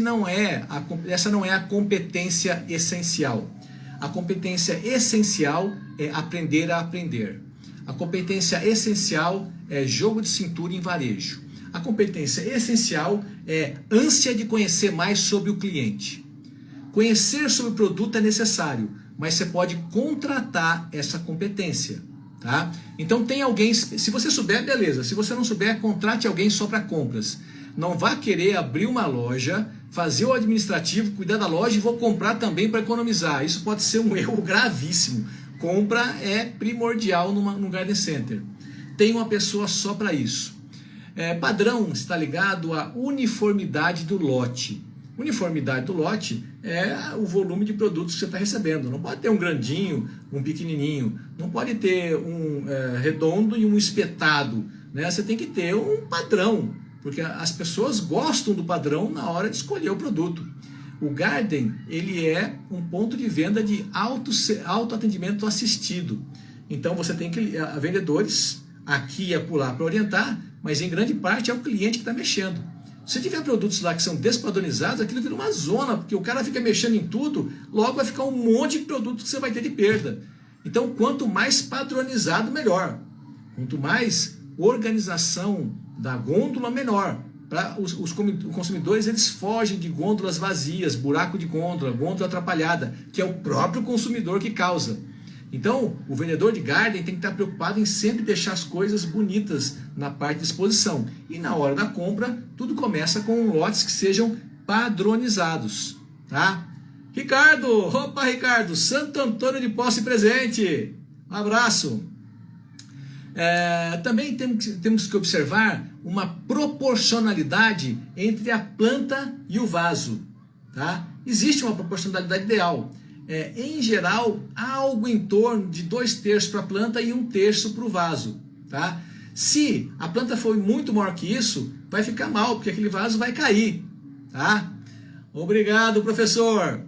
não é a competência essencial. A competência essencial é aprender a aprender. A competência essencial é jogo de cintura em varejo. A competência essencial é ânsia de conhecer mais sobre o cliente. Conhecer sobre o produto é necessário, mas você pode contratar essa competência. Tá? Então tem alguém, se você souber, beleza. Se você não souber, contrate alguém só para compras. Não vá querer abrir uma loja, fazer o administrativo, cuidar da loja e vou comprar também para economizar. Isso pode ser um erro gravíssimo. Compra é primordial num garden center. Tem uma pessoa só para isso. Padrão está ligado à uniformidade do lote. Uniformidade do lote é o volume de produtos que você está recebendo. Não pode ter um grandinho, um pequenininho. Não pode ter um redondo e um espetado. Né? Você tem que ter um padrão, porque as pessoas gostam do padrão na hora de escolher o produto. O Garden, ele é um ponto de venda de autoatendimento assistido. Então você tem vendedores aqui e acolá para orientar, mas em grande parte é o cliente que está mexendo. Se tiver produtos lá que são despadronizados, aquilo vira uma zona, porque o cara fica mexendo em tudo, logo vai ficar um monte de produto que você vai ter de perda. Então, quanto mais padronizado, melhor. Quanto mais organização da gôndola, melhor. Os consumidores, eles fogem de gôndolas vazias, buraco de gôndola atrapalhada, que é o próprio consumidor que causa. Então, o vendedor de garden tem que estar preocupado em sempre deixar as coisas bonitas na parte de exposição. E na hora da compra, tudo começa com lotes que sejam padronizados. Tá? Ricardo! Opa, Ricardo! Santo Antônio de Posse presente! Um abraço! Também temos que observar uma proporcionalidade entre a planta e o vaso. Tá? Existe uma proporcionalidade ideal. Em geral, algo em torno de 2/3 para a planta e 1/3 para o vaso. Tá? Se a planta for muito maior que isso, vai ficar mal, porque aquele vaso vai cair. Tá? Obrigado, professor.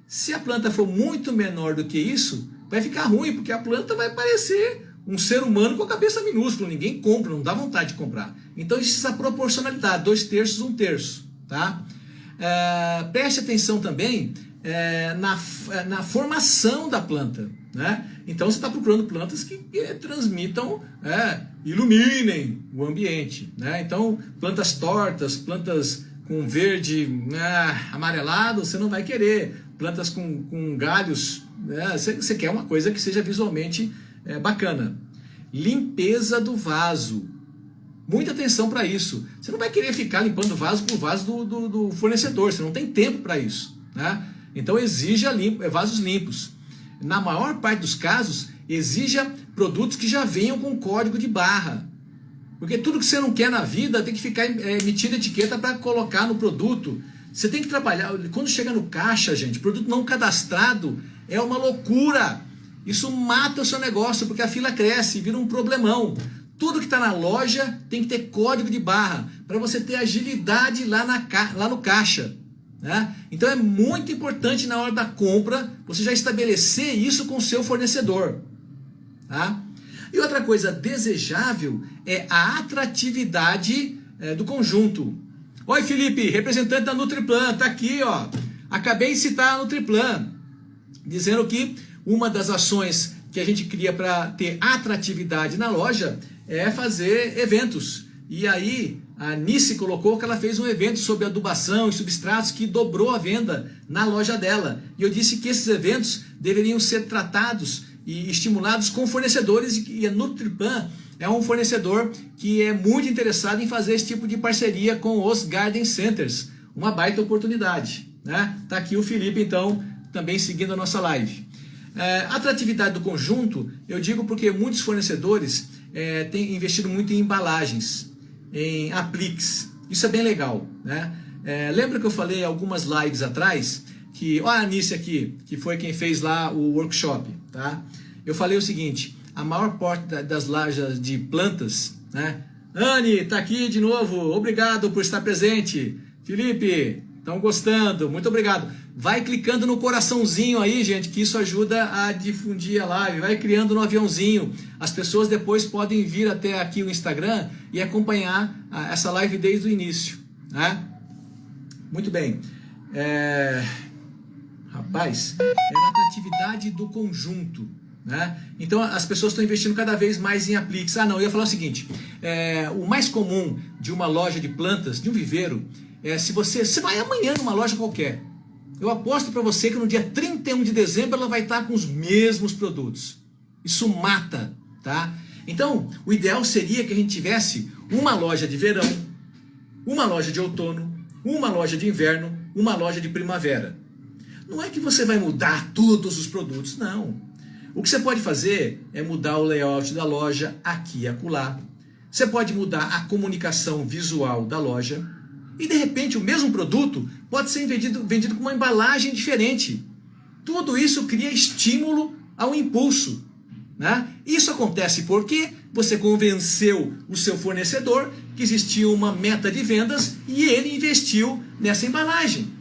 Se a planta for muito menor do que isso, vai ficar ruim, porque a planta vai parecer um ser humano com a cabeça minúscula, ninguém compra, não dá vontade de comprar. Então existe essa proporcionalidade, 2/3, 1/3, tá? Preste atenção também na formação da planta, né? Então você está procurando plantas que transmitam, iluminem o ambiente, né? Então plantas tortas, plantas com verde amarelado, você não vai querer. Plantas com galhos, né? Você quer uma coisa que seja visualmente bacana. Limpeza do vaso. Muita atenção para isso. Você não vai querer ficar limpando vaso por vaso do fornecedor, você não tem tempo para isso, né? Então exija vasos limpos. Na maior parte dos casos, exija produtos que já venham com código de barra. Porque tudo que você não quer na vida tem que ficar emitindo etiqueta para colocar no produto. Você tem que trabalhar. Quando chega no caixa, gente, produto não cadastrado é uma loucura. Isso mata o seu negócio, porque a fila cresce, vira um problemão. Tudo que está na loja tem que ter código de barra, para você ter agilidade lá no caixa, né? Então é muito importante na hora da compra você já estabelecer isso com o seu fornecedor, tá? E outra coisa desejável é a atratividade do conjunto. Oi, Felipe, representante da Nutriplan, tá aqui, ó. Acabei de citar a Nutriplan, dizendo que uma das ações que a gente cria para ter atratividade na loja é fazer eventos. E aí a Nice colocou que ela fez um evento sobre adubação e substratos que dobrou a venda na loja dela. E eu disse que esses eventos deveriam ser tratados e estimulados com fornecedores, e a Nutriplan é um fornecedor que é muito interessado em fazer esse tipo de parceria com os Garden Centers. Uma baita oportunidade, né? Tá aqui o Felipe, então, também seguindo a nossa live. Atratividade do conjunto, eu digo porque muitos fornecedores têm investido muito em embalagens, em apliques. Isso é bem legal, né? Lembra que eu falei algumas lives atrás que, olha a Anice aqui, que foi quem fez lá o workshop, tá? Eu falei o seguinte: a maior parte das lojas de plantas, né? Anne, tá aqui de novo, obrigado por estar presente. Felipe, estão gostando, muito obrigado. Vai clicando no coraçãozinho aí, gente, que isso ajuda a difundir a live. Vai criando no aviãozinho. As pessoas depois podem vir até aqui o Instagram e acompanhar essa live desde o início, né? Muito bem. Rapaz, na atratividade do conjunto, né? Então as pessoas estão investindo cada vez mais em apliques. Não, eu ia falar o seguinte: o mais comum de uma loja de plantas, de um viveiro, se você vai amanhã numa loja qualquer, eu aposto para você que no dia 31 de dezembro ela vai estar com os mesmos produtos. Isso mata, tá? Então, o ideal seria que a gente tivesse uma loja de verão, uma loja de outono, uma loja de inverno, uma loja de primavera. Não é que você vai mudar todos os produtos, não. O que você pode fazer é mudar o layout da loja aqui e acolá. Você pode mudar a comunicação visual da loja. E de repente o mesmo produto pode ser vendido com uma embalagem diferente. Tudo isso cria estímulo ao impulso, né? Isso acontece porque você convenceu o seu fornecedor que existia uma meta de vendas e ele investiu nessa embalagem.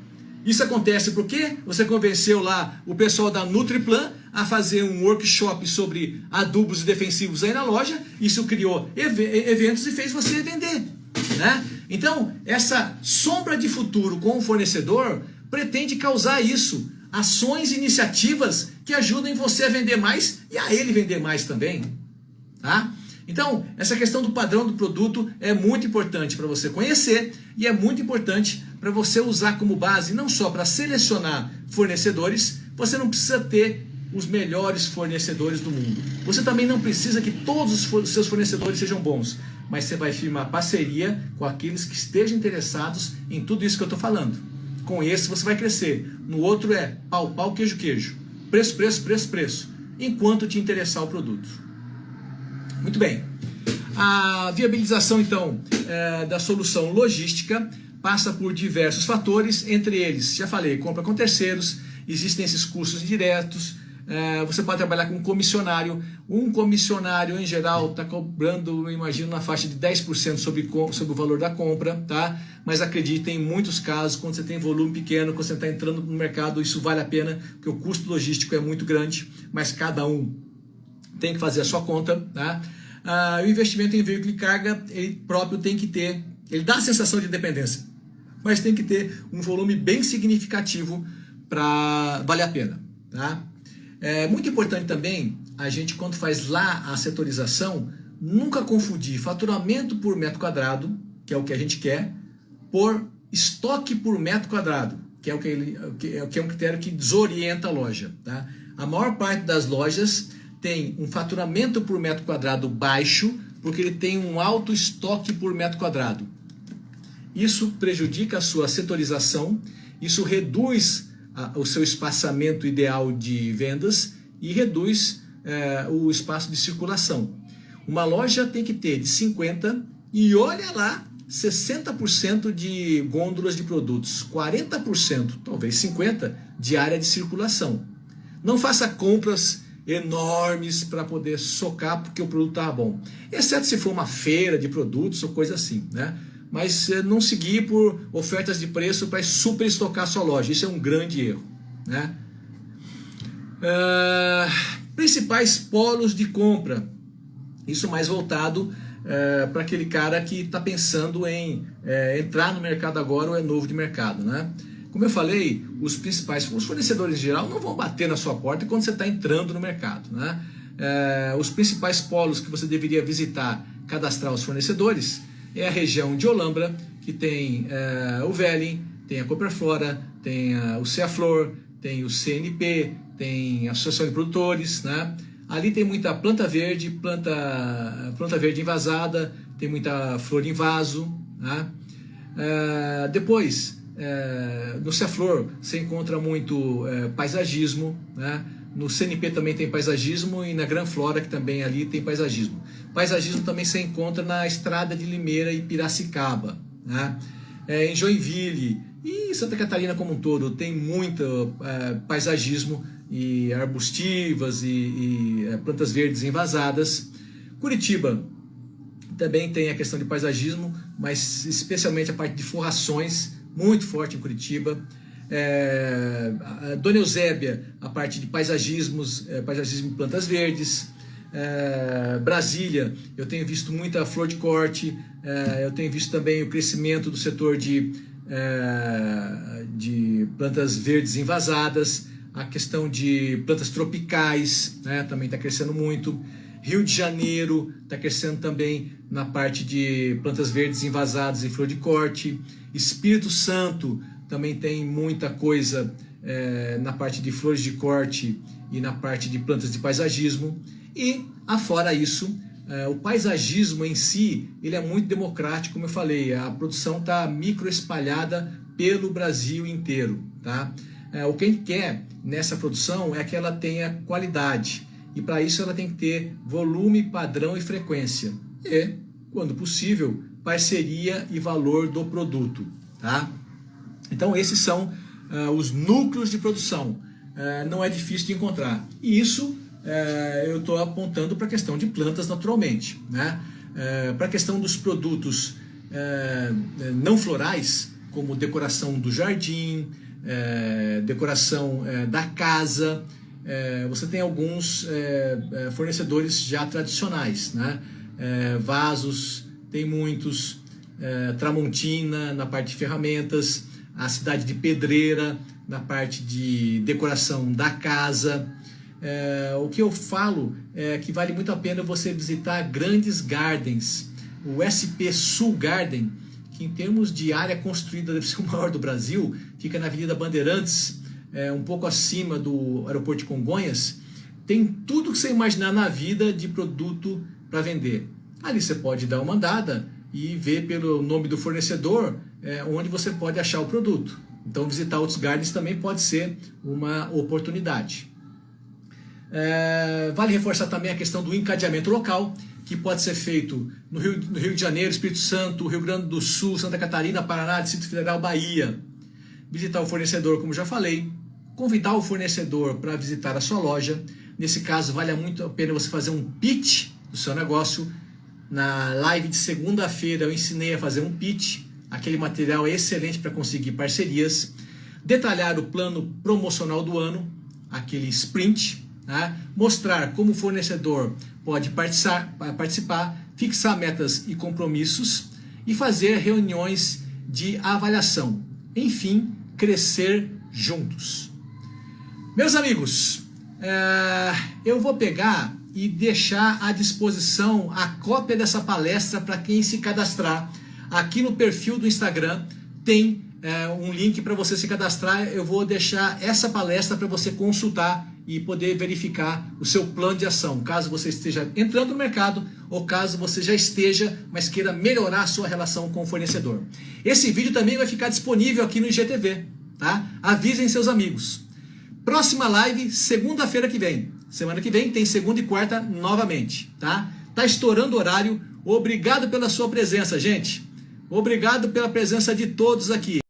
Isso acontece porque você convenceu lá o pessoal da Nutriplan a fazer um workshop sobre adubos e defensivos aí na loja. Isso criou eventos e fez você vender, né? Então, essa sombra de futuro com o fornecedor pretende causar isso. Ações e iniciativas que ajudem você a vender mais e a ele vender mais também, tá? Então, essa questão do padrão do produto é muito importante para você conhecer e é muito importante para você usar como base, não só para selecionar fornecedores. Você não precisa ter os melhores fornecedores do mundo. Você também não precisa que todos os seus fornecedores sejam bons, mas você vai firmar parceria com aqueles que estejam interessados em tudo isso que eu estou falando. Com esse você vai crescer. No outro é pau, pau, queijo, queijo. Preço, preço, preço, preço. Enquanto te interessar o produto. Muito bem. A viabilização, então, da solução logística passa por diversos fatores, entre eles, já falei, compra com terceiros, existem esses custos indiretos, Você pode trabalhar com um comissionário. Um comissionário, em geral, está cobrando, eu imagino, na faixa de 10% sobre o valor da compra, tá? Mas acredite, em muitos casos, quando você tem volume pequeno, quando você está entrando no mercado, isso vale a pena, porque o custo logístico é muito grande, mas cada um tem que fazer a sua conta, tá? O investimento em veículo de carga, ele próprio tem que ter, ele dá a sensação de dependência, mas tem que ter um volume bem significativo para valer a pena, tá? É muito importante também a gente, quando faz lá a setorização, nunca confundir faturamento por metro quadrado, que é o que a gente quer, por estoque por metro quadrado, que é um critério que desorienta a loja, tá? A maior parte das lojas tem um faturamento por metro quadrado baixo, porque ele tem um alto estoque por metro quadrado. Isso prejudica a sua setorização, isso reduz o seu espaçamento ideal de vendas e reduz o espaço de circulação. Uma loja tem que ter de 50% e olha lá, 60% de gôndolas de produtos, 40%, talvez 50% de área de circulação. Não faça compras enormes para poder socar porque o produto está bom, exceto se for uma feira de produtos ou coisa assim, né? Mas não seguir por ofertas de preço para super estocar a sua loja, isso é um grande erro, né? Principais polos de compra, isso mais voltado para aquele cara que está pensando em entrar no mercado agora ou é novo de mercado, né? Como eu falei, os fornecedores em geral não vão bater na sua porta quando você está entrando no mercado, né? Os principais polos que você deveria visitar, cadastrar os fornecedores, é a região de Olambra, que tem o Velling, tem a Cooperflora, tem o Ceaflor, tem o CNP, tem a Associação de Produtores, né? Ali tem muita planta verde envasada, tem muita flor em vaso, né? Depois, no Ceaflor você encontra muito paisagismo, né? No CNP também tem paisagismo e na Gran Flora, que também ali tem paisagismo. Paisagismo também se encontra na Estrada de Limeira e Piracicaba, né? Em Joinville e Santa Catarina como um todo tem muito paisagismo e arbustivas e plantas verdes envasadas. Curitiba também tem a questão de paisagismo, mas especialmente a parte de forrações, muito forte em Curitiba. Dona Eusébia, a parte de paisagismo e plantas verdes. Brasília, eu tenho visto muita flor de corte, eu tenho visto também o crescimento do setor de plantas verdes envasadas, a questão de plantas tropicais, né, também está crescendo muito. Rio de Janeiro está crescendo também na parte de plantas verdes envasadas e flor de corte. Espírito Santo também tem muita coisa na parte de flores de corte e na parte de plantas de paisagismo. E, afora isso, o paisagismo em si, ele é muito democrático, como eu falei, a produção está microespalhada pelo Brasil inteiro, tá? O que a gente quer nessa produção é que ela tenha qualidade, e para isso ela tem que ter volume, padrão e frequência, e, quando possível, parceria e valor do produto, tá? Então esses são os núcleos de produção, não é difícil de encontrar, e isso eu estou apontando para a questão de plantas naturalmente, né? Para a questão dos produtos não florais, como decoração do jardim, decoração da casa, você tem alguns fornecedores já tradicionais, né? Vasos, tem muitos, Tramontina na parte de ferramentas, a cidade de Pedreira na parte de decoração da casa. O que eu falo é que vale muito a pena você visitar grandes gardens. O SP Sul Garden, que em termos de área construída deve ser o maior do Brasil, fica na Avenida Bandeirantes, um pouco acima do aeroporto de Congonhas, tem tudo que você imaginar na vida de produto para vender. Ali você pode dar uma andada e ver pelo nome do fornecedor onde você pode achar o produto. Então visitar outros gardens também pode ser uma oportunidade. Vale reforçar também a questão do encadeamento local, que pode ser feito no Rio de Janeiro, Espírito Santo, Rio Grande do Sul, Santa Catarina, Paraná, Distrito Federal, Bahia. Visitar o fornecedor, como já falei, convidar o fornecedor para visitar a sua loja. Nesse caso, vale muito a pena você fazer um pitch do seu negócio. Na live de segunda-feira eu ensinei a fazer um pitch. Aquele material é excelente para conseguir parcerias. Detalhar o plano promocional do ano, aquele sprint. Tá? Mostrar como o fornecedor pode participar, fixar metas e compromissos e fazer reuniões de avaliação. Enfim, crescer juntos. Meus amigos, eu vou pegar e deixar à disposição a cópia dessa palestra para quem se cadastrar. Aqui no perfil do Instagram tem um link para você se cadastrar. Eu vou deixar essa palestra para você consultar e poder verificar o seu plano de ação, caso você esteja entrando no mercado ou caso você já esteja, mas queira melhorar a sua relação com o fornecedor. Esse vídeo também vai ficar disponível aqui no IGTV, tá? Avisem seus amigos. Próxima live, segunda-feira que vem. Semana que vem tem segunda e quarta novamente, tá? Tá estourando o horário. Obrigado pela sua presença, gente. Obrigado pela presença de todos aqui.